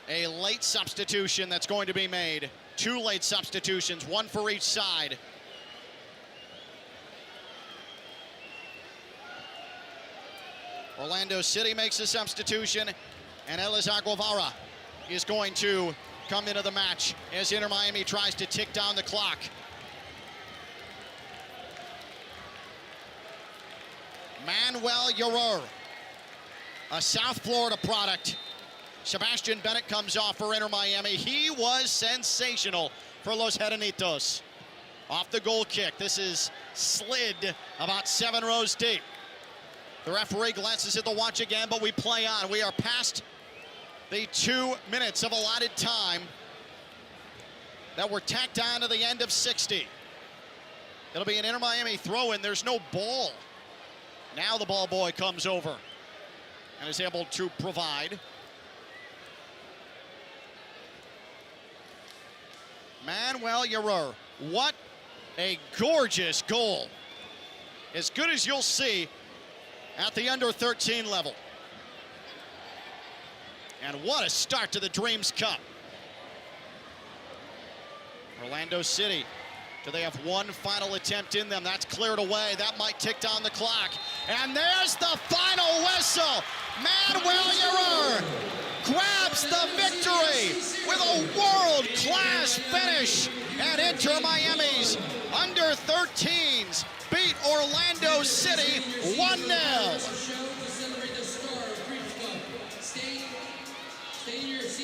a late substitution that's going to be made. 2 late substitutions, 1 for each side. Orlando City makes a substitution, and Elizar Guevara is going to come into the match as Inter Miami tries to tick down the clock. Manuel Uribe, a South Florida product. Sebastian Bennett comes off for Inter Miami. He was sensational for Los Jarditos. Off the goal kick, this is slid about 7 rows deep. The referee glances at the watch again, but we play on. We are past the 2 minutes of allotted time that were tacked on to the end of 60. It'll be an Inter Miami throw-in. There's no ball. Now the ball boy comes over and is able to provide. Manuel Uribe, what a gorgeous goal. As good as you'll see at the under 13 level. And what a start to the Dreams Cup. Orlando City, do they have one final attempt in them? That's cleared away. That might tick down the clock. And there's the final whistle. Manuel Uribe grabs the victory with a world-class finish. And Inter Miami's under 13s beat Orlando City 1-0.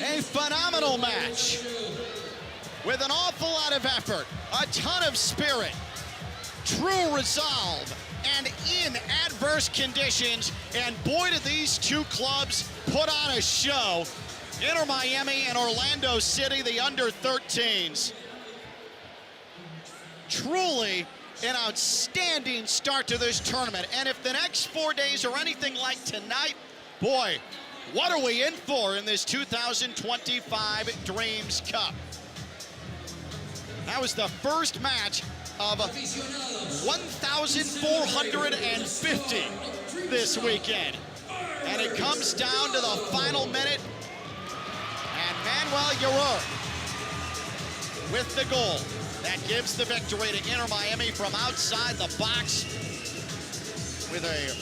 A phenomenal match with an awful lot of effort, a ton of spirit, true resolve, and in adverse conditions. And boy, did these 2 clubs put on a show. Inter Miami and Orlando City, the under 13s. Truly an outstanding start to this tournament. And if the next 4 days are anything like tonight, boy, What are we in for in this 2025 Dreams Cup? That was the first match of 1,450 this weekend. And it comes down to the final minute. And Manuel Uribe with the goal that gives the victory to Inter Miami from outside the box with a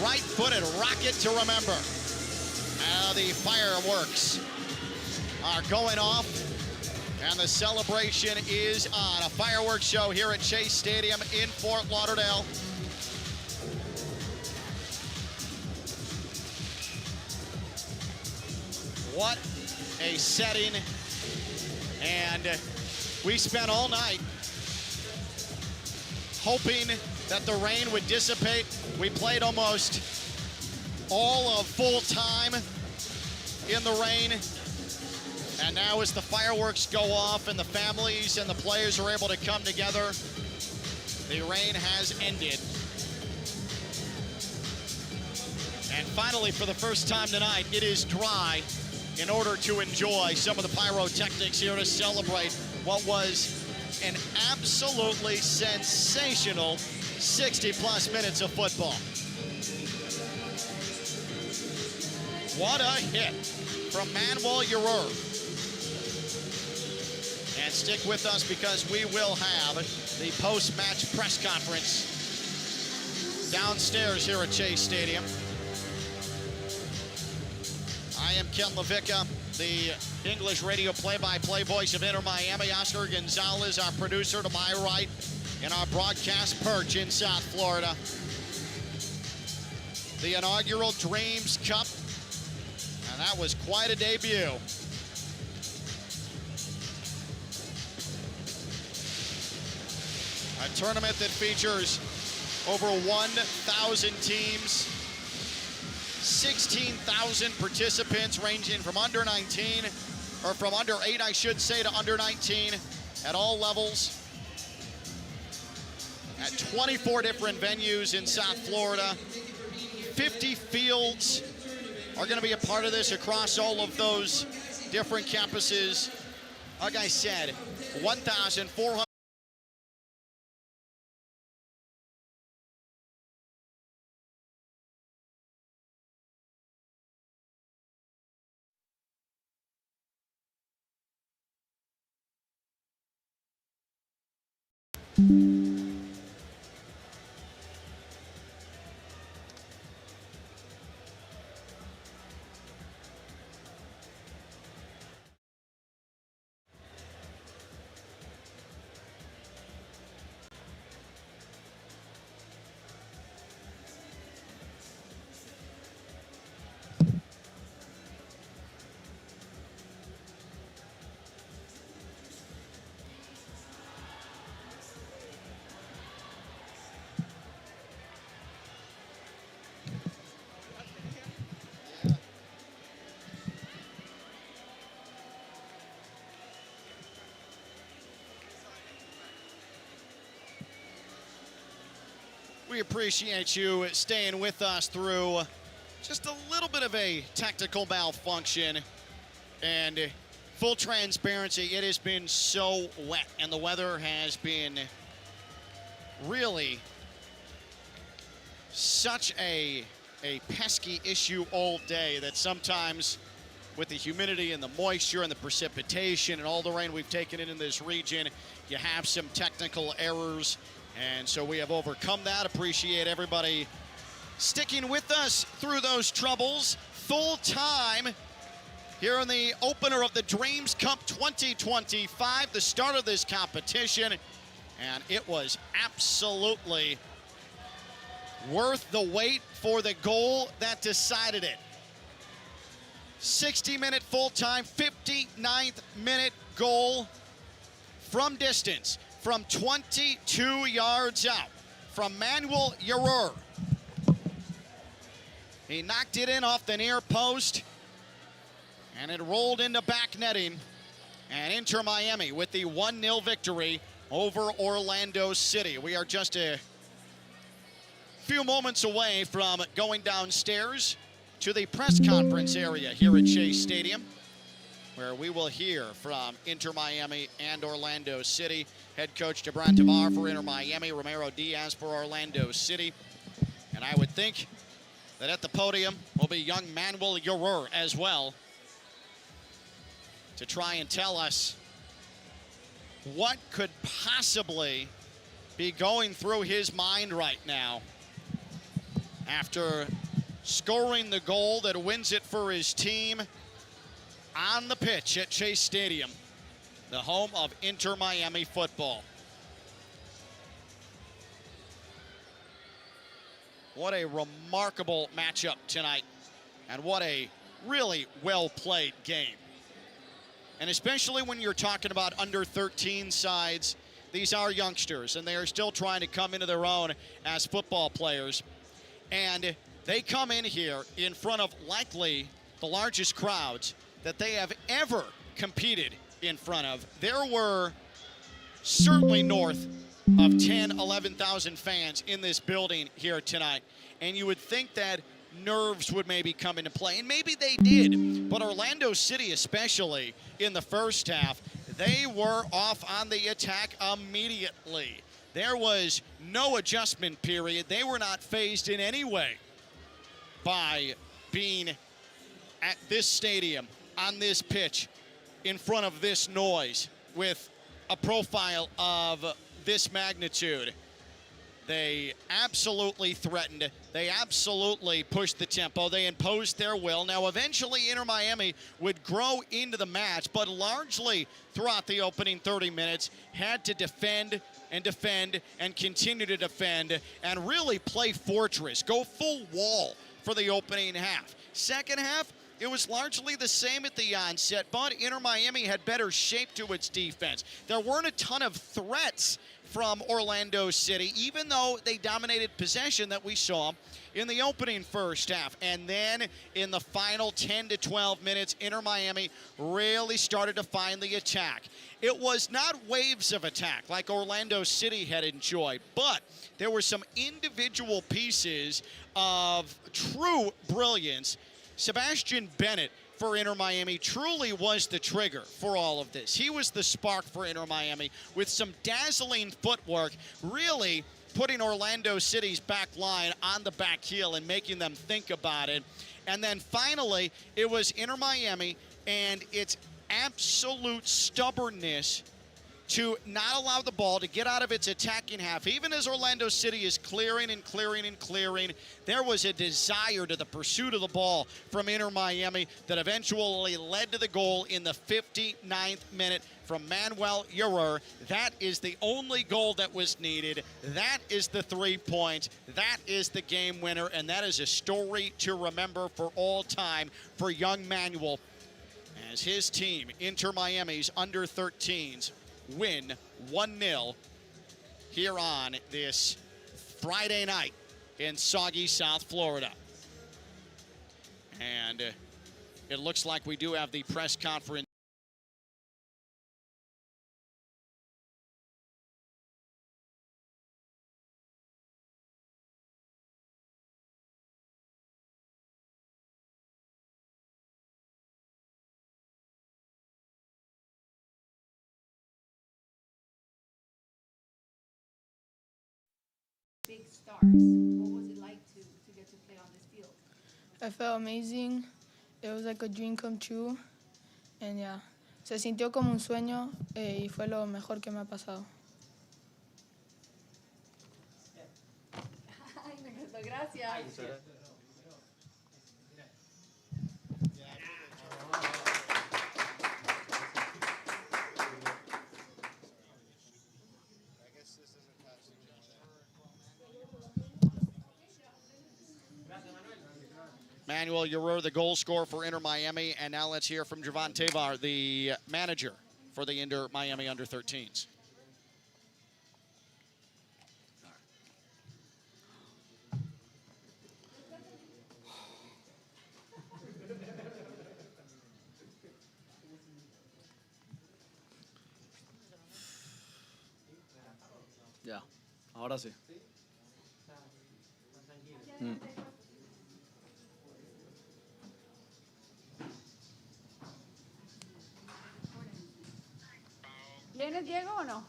right-footed rocket to remember. Now the fireworks are going off, and the celebration is on. A fireworks show here at Chase Stadium in Fort Lauderdale. What a setting. And we spent all night hoping that the rain would dissipate. We played almost all of full time in the rain. And now as the fireworks go off and the families and the players are able to come together, the rain has ended. And finally, for the first time tonight, it is dry in order to enjoy some of the pyrotechnics here to celebrate what was an absolutely sensational 60-plus minutes of football. What a hit from Manuel Uribe. And stick with us because we will have the post-match press conference downstairs here at Chase Stadium. I am Ken LaVicka, the English radio play-by-play voice of Inter Miami. Oscar Gonzalez, our producer to my right, in our broadcast perch in South Florida. The inaugural Dreams Cup, and that was quite a debut. A tournament that features over 1,000 teams, 16,000 participants ranging from under 19, or from under 8, I should say, to under 19 at all levels. At 24 different venues in South Florida. 50 fields are going to be a part of this across all of those different campuses. Like I said, 1,400. We appreciate you staying with us through just a little bit of a technical malfunction. And full transparency, it has been so wet and the weather has been really such a pesky issue all day that sometimes with the humidity and the moisture and the precipitation and all the rain we've taken in this region, you have some technical errors. And so we have overcome that. Appreciate everybody sticking with us through those troubles. Full time here in the opener of the Dreams Cup 2025, the start of this competition. And it was absolutely worth the wait for the goal that decided it. 60-minute full time, 59th minute goal from distance. From 22 yards out, from Manuel Uribe. He knocked it in off the near post, and it rolled into back netting. And Inter Miami with the 1-0 victory over Orlando City. We are just a few moments away from going downstairs to the press conference area here at Chase Stadium, where we will hear from Inter Miami and Orlando City. Head coach Gibran Tavar for Inter Miami, Romero Diaz for Orlando City. And I would think that at the podium will be young Manuel Uribe as well, to try and tell us what could possibly be going through his mind right now after scoring the goal that wins it for his team on the pitch at Chase Stadium, the home of Inter Miami football. What a remarkable matchup tonight, and what a really well-played game. And especially when you're talking about under 13 sides, these are youngsters, and they are still trying to come into their own as football players. And they come in here in front of likely the largest crowds that they have ever competed in front of. There were certainly north of 10, 11,000 fans in this building here tonight. And you would think that nerves would maybe come into play, and maybe they did. But Orlando City, especially in the first half, they were off on the attack immediately. There was no adjustment period. They were not phased in any way by being at this stadium, on this pitch, in front of this noise, with a profile of this magnitude. They absolutely threatened. They absolutely pushed the tempo. They imposed their will. Now, eventually, Inter Miami would grow into the match, but largely throughout the opening 30 minutes, had to defend and defend and continue to defend and really play fortress, go full wall for the opening half. Second half, it was largely the same at the onset, but Inter Miami had better shape to its defense. There weren't a ton of threats from Orlando City, even though they dominated possession that we saw in the opening first half. And then in the final 10 to 12 minutes, Inter Miami really started to find the attack. It was not waves of attack like Orlando City had enjoyed, but there were some individual pieces of true brilliance. Sebastian Bennett for Inter Miami truly was the trigger for all of this. He was the spark for Inter Miami with some dazzling footwork, really putting Orlando City's back line on the back heel and making them think about it. And then finally, it was Inter Miami and its absolute stubbornness to not allow the ball to get out of its attacking half. Even as Orlando City is clearing and clearing and clearing, there was a desire to the pursuit of the ball from Inter Miami that eventually led to the goal in the 59th minute from Manuel Uribe. That is the only goal that was needed. That is the 3 points. That is the game winner, and that is a story to remember for all time for young Manuel, as his team, Inter Miami's under 13s, win 1-0 here on this Friday night in soggy South Florida. And it looks like we do have the press conference. Big stars. What was it like to get to play on this field? I felt amazing. It was like a dream come true. And yeah, se sintió como un sueño y fue lo mejor que me ha pasado. Ay, me encantó. Gracias. Manuel Uribe, the goal scorer for Inter Miami. And now let's hear from Gibran Tavar, the manager for the Inter Miami under 13s. Ya, ahora sí. ¿Vienes, Diego, o no?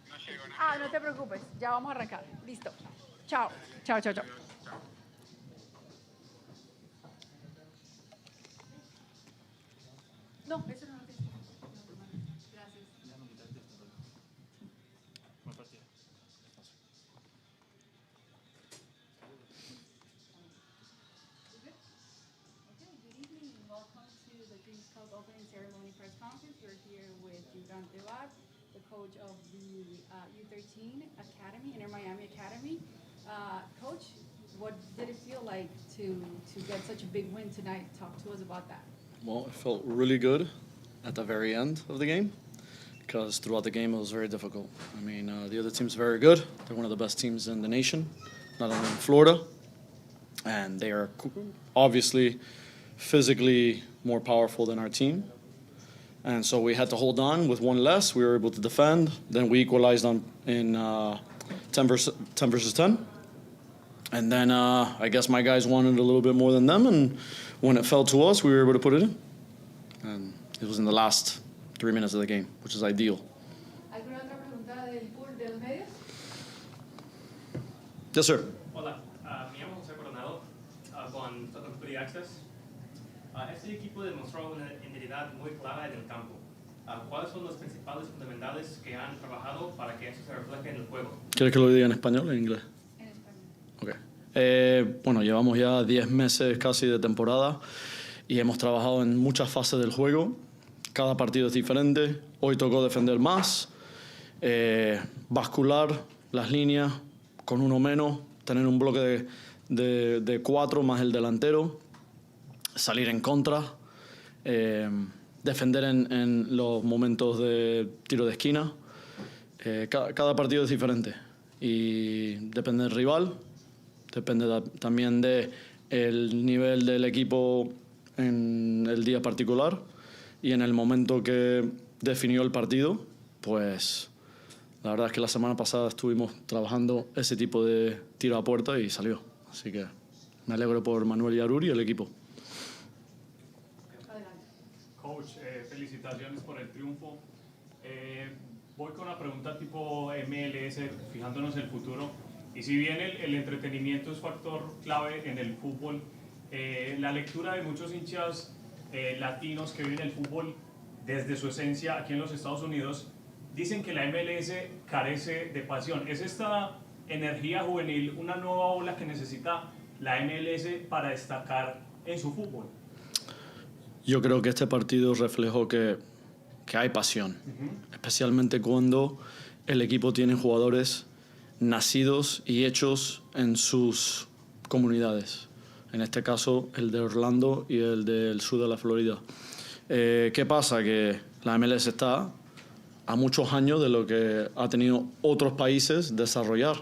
No llego, no. No te preocupes, ya vamos a arrancar. Listo. Chao. Chao, chao, chao. No, eso no lo tienes. Gracias. Good evening and welcome to the Dreams Cup opening ceremony press conference. We're here with U13, the coach of the U13 Academy, Inter Miami Academy. Coach, what did it feel like to get such a big win tonight? Talk to us about that. Well, it felt really good at the very end of the game because throughout the game it was very difficult. I mean, the other team's very good. They're one of the best teams in the nation, not only in Florida. And they are obviously physically more powerful than our team. And so we had to hold on with one less. We were able to defend. Then we equalized in 10 versus 10. And then I guess my guys wanted a little bit more than them. And when it fell to us, we were able to put it in. And it was in the last 3 minutes of the game, which is ideal. ¿Alguna otra pregunta del pool de los medios? Yes, sir. Hola, me llamo José Coronado con Free Access. Este equipo demostró una identidad muy clara en el campo. ¿Cuáles son los principales fundamentales que han trabajado para que eso se refleje en el juego? ¿Quieres que lo diga en español o en inglés? En español. Okay. Bueno, llevamos ya 10 meses casi de temporada y hemos trabajado en muchas fases del juego. Cada partido es diferente. Hoy tocó defender más, bascular las líneas con uno menos, tener un bloque de 4 más el delantero, salir en contra, defender en los momentos de tiro de esquina. Cada partido es diferente y depende del rival, depende también del nivel del equipo en el día particular y en el momento que definió el partido, pues la verdad es que la semana pasada estuvimos trabajando ese tipo de tiro a puerta y salió. Así que me alegro por Manuel y Aruri y el equipo. Coach, felicitaciones por el triunfo. Voy con una pregunta tipo MLS, fijándonos en el futuro. Y si bien el entretenimiento es factor clave en el fútbol, la lectura de muchos hinchas latinos que viven el fútbol desde su esencia aquí en los Estados Unidos dicen que la MLS carece de pasión. ¿Es esta energía juvenil una nueva ola que necesita la MLS para destacar en su fútbol? Yo creo que este partido reflejó que hay pasión, especialmente cuando el equipo tiene jugadores nacidos y hechos en sus comunidades. En este caso, el de Orlando y el del sur de la Florida. ¿Qué pasa? Que la MLS está a muchos años de lo que ha tenido otros países desarrollar.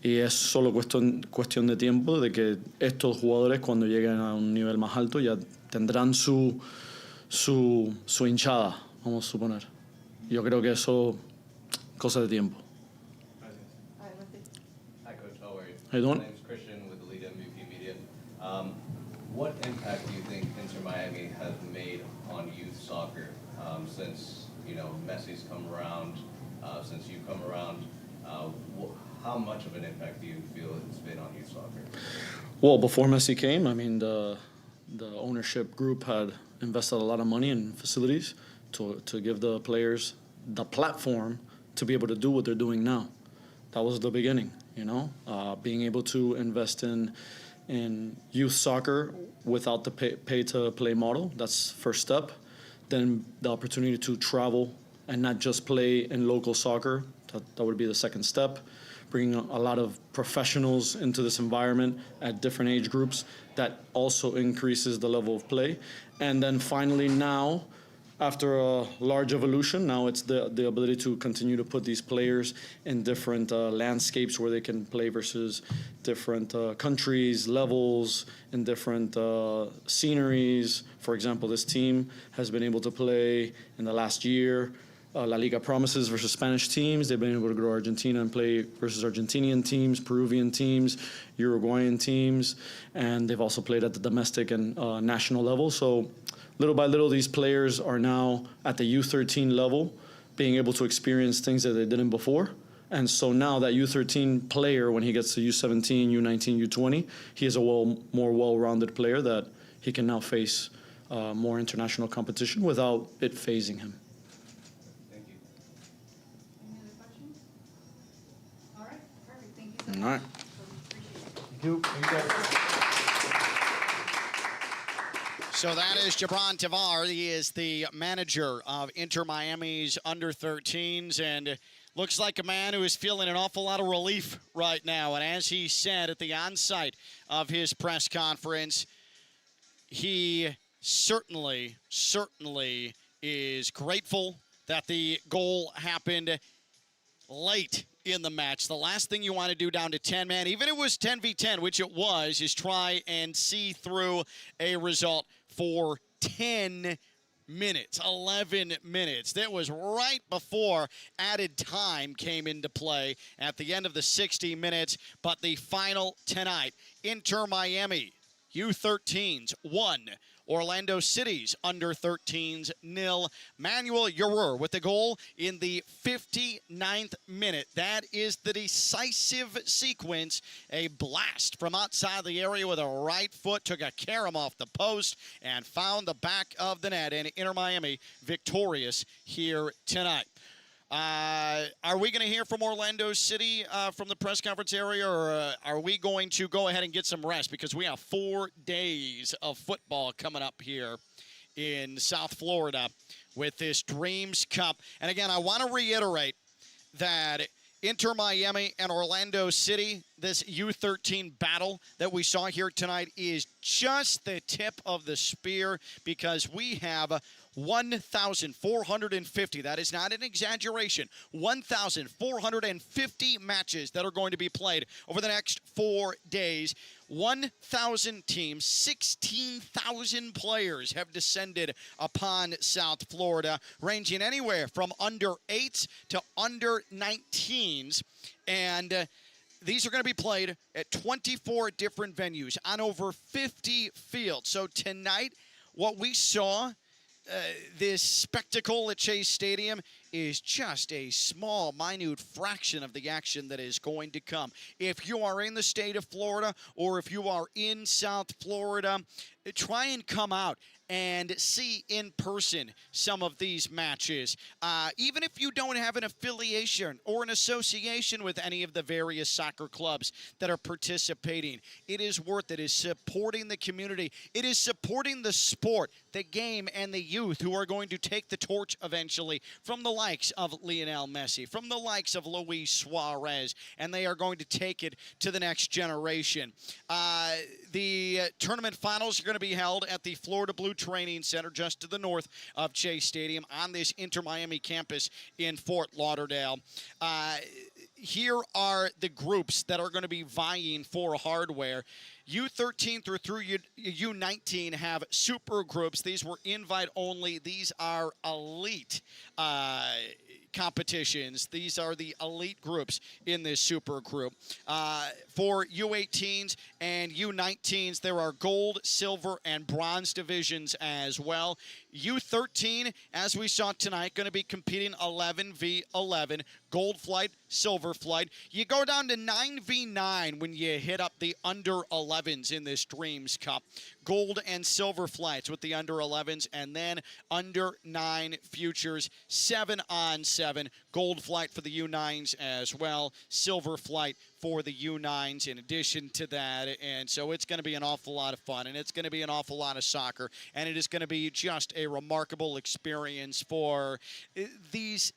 Y es solo cuestión de tiempo de que estos jugadores, cuando lleguen a un nivel más alto, ya tendrán su hinchada, vamos a suponer. Yo creo que eso es cosa de tiempo. Hi, Coach. How are you? How you doing? My name's Christian with Elite MVP Media. What impact do you think Inter Miami has made on youth soccer since Messi's come around, since you've come around? How much of an impact do you feel it's been on youth soccer? Well, before Messi came, I mean, the ownership group had invested a lot of money in facilities to give the players the platform to be able to do what they're doing now. That was the beginning, being able to invest in youth soccer without the pay-to-play model. That's first step. Then the opportunity to travel and not just play in local soccer. That would be the second step. Bringing a lot of professionals into this environment at different age groups. That also increases the level of play. And then finally now, after a large evolution, now it's the ability to continue to put these players in different landscapes where they can play versus different countries, levels, in different sceneries. For example, this team has been able to play in the last year La Liga Promises versus Spanish teams. They've been able to go to Argentina and play versus Argentinian teams, Peruvian teams, Uruguayan teams, and they've also played at the domestic and national level. So little by little, these players are now at the U13 level, being able to experience things that they didn't before. And so now that U13 player, when he gets to U17, U19, U20, he is a more well-rounded player that he can now face more international competition without it phasing him. Any other questions? All right, perfect. Thank you so much. All right. So we appreciate it. So that is Gibran Tavar. He is the manager of Inter Miami's under-13s, and looks like a man who is feeling an awful lot of relief right now. And as he said at the onsite of his press conference, he certainly is grateful that the goal happened late in the match. The last thing you want to do down to 10 man, even if it was 10v10, which it was, is try and see through a result for 10 minutes, 11 minutes. That was right before added time came into play at the end of the 60 minutes. But the final tonight, Inter Miami U13s 1, Orlando City's under-13s 0. Manuel Uribe with the goal in the 59th minute. That is the decisive sequence. A blast from outside the area with a right foot, took a carom off the post and found the back of the net. And Inter Miami victorious here tonight. Are we going to hear from Orlando City from the press conference area, or are we going to go ahead and get some rest? Because we have 4 days of football coming up here in South Florida with this Dreams Cup. And again, I want to reiterate that Inter Miami and Orlando City, this U13 battle that we saw here tonight, is just the tip of the spear, because we have 1,450, that is not an exaggeration, 1,450 matches that are going to be played over the next 4 days. 1,000 teams, 16,000 players have descended upon South Florida, ranging anywhere from under 8s to under 19s. And these are going to be played at 24 different venues on over 50 fields. So tonight, what we saw, this spectacle at Chase Stadium, is just a small, minute fraction of the action that is going to come. If you are in the state of Florida, or if you are in South Florida, try and come out and see in person some of these matches. Even if you don't have an affiliation or an association with any of the various soccer clubs that are participating, it is worth it. It is supporting the community. It is supporting the sport, the game, and the youth who are going to take the torch eventually from the likes of Lionel Messi, from the likes of Luis Suarez, and they are going to take it to the next generation. The tournament finals are going to be held at the Florida Blue Training Center just to the north of Chase Stadium on this Inter Miami campus in Fort Lauderdale. Here are the groups that are going to be vying for hardware. U13 through U19 have super groups. These were invite only. These are elite competitions. These are the elite groups in this super group. For U18s and U19s, there are gold, silver, and bronze divisions as well. U13, as we saw tonight, going to be competing 11v11, gold flight, silver flight. You go down to 9v9 when you hit up the under 11s in this Dreams Cup. Gold and silver flights with the under 11s, and then under 9 futures, 7-on-7. Gold flight for the U9s as well, silver flight for the U9s in addition to that. And so it's going to be an awful lot of fun, and it's going to be an awful lot of soccer, and it is going to be just a remarkable experience for these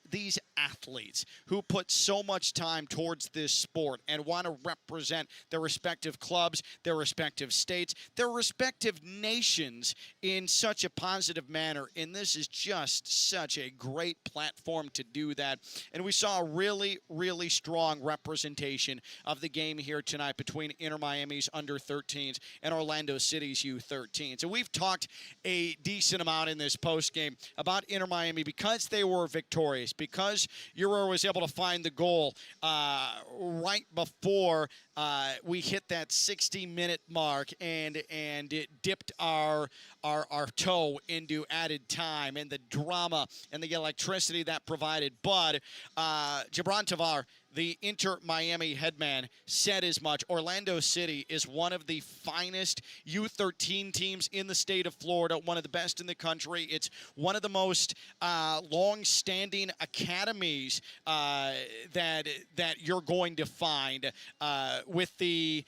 athletes who put so much time towards this sport and want to represent their respective clubs, their respective states, their respective nations in such a positive manner. And this is just such a great platform to do that. And we saw a really, really strong representation of the game here tonight between Inter Miami's under-13s and Orlando City's U13s. And we've talked a decent amount in this postgame about Inter Miami because they were victorious, because Euro was able to find the goal right before we hit that 60-minute mark, and it dipped our toe into added time and the drama and the electricity that provided. But Gibran Tavar, the Inter Miami headman, said as much. Orlando City is one of the finest U13 teams in the state of Florida, one of the best in the country. It's one of the most long-standing academies that you're going to find with the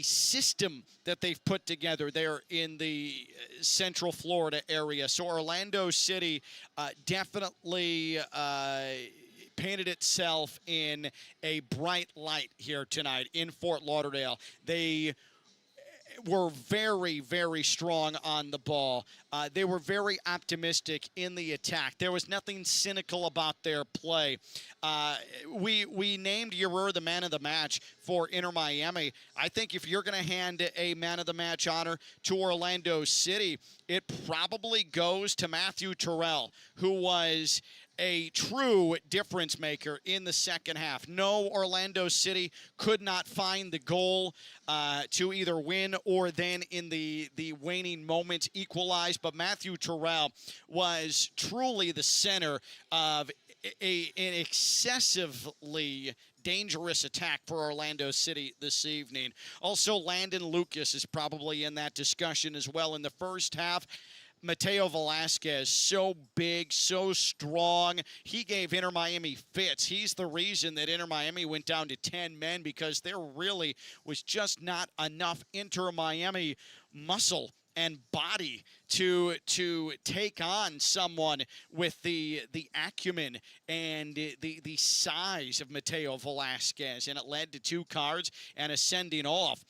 system that they've put together there in the Central Florida area. So Orlando City definitely painted itself in a bright light here tonight in Fort Lauderdale. They were very, very strong on the ball. They were very optimistic in the attack. There was nothing cynical about their play. We named Euro the man of the match for Inter Miami. I think if you're going to hand a man of the match honor to Orlando City, it probably goes to Matthew Terrell, who was a true difference maker in the second half. No, Orlando City could not find the goal to either win or then in the waning moments equalize, but Matthew Terrell was truly the center of an excessively dangerous attack for Orlando City this evening. Also, Landon Lucas is probably in that discussion as well in the first half. Mateo Velasquez, so big, so strong. He gave Inter Miami fits. He's the reason that Inter Miami went down to 10 men, because there really was just not enough Inter Miami muscle and body to take on someone with the acumen and the size of Mateo Velasquez, and it led to 2 cards and a sending off.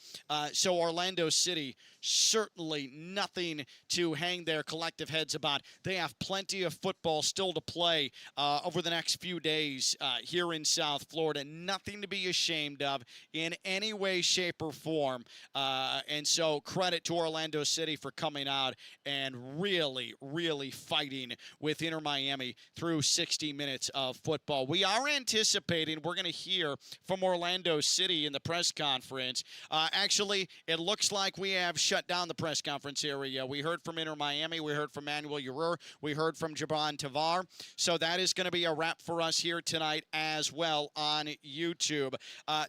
So Orlando City, certainly nothing to hang their collective heads about. They have plenty of football still to play over the next few days here in South Florida. Nothing to be ashamed of in any way, shape, or form. And so credit to Orlando City for coming out and really, really fighting with Inter Miami through 60 minutes of football. We are anticipating we're going to hear from Orlando City in the press conference. Actually, it looks like we have shut down the press conference area. We heard from Inter Miami. We heard from Manuel Urer. We heard from Gibran Tavar. So that is going to be a wrap for us here tonight as well on YouTube.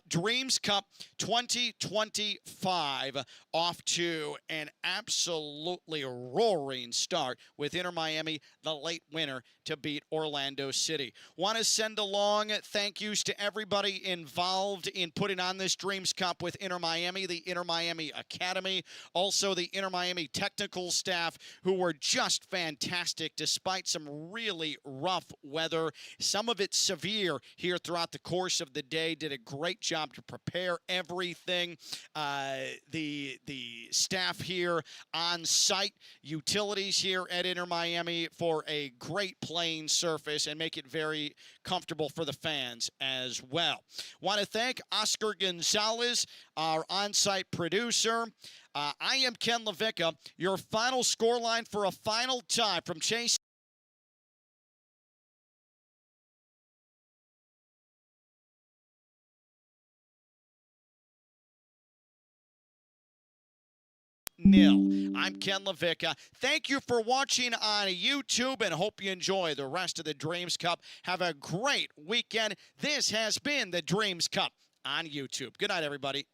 Dreams Cup 2025 off to an absolutely roaring start with Inter Miami, the late winner, to beat Orlando City. Want to send along thank yous to everybody involved in putting on this Dreams Cup with Inter Miami, the Inter Miami Academy, also the Inter Miami technical staff, who were just fantastic despite some really rough weather. Some of it severe here throughout the course of the day. Did a great job to prepare everything. The staff here on site, utilities here at Inter Miami for a great playing surface and make it very comfortable for the fans as well. Want to thank Oscar Gonzalez, our on-site producer. I am Ken Levicka. Your final scoreline for a final time from Chase. Nil. I'm Ken Levicka. Thank you for watching on YouTube, and hope you enjoy the rest of the Dreams Cup. Have a great weekend. This has been the Dreams Cup on YouTube. Good night, everybody.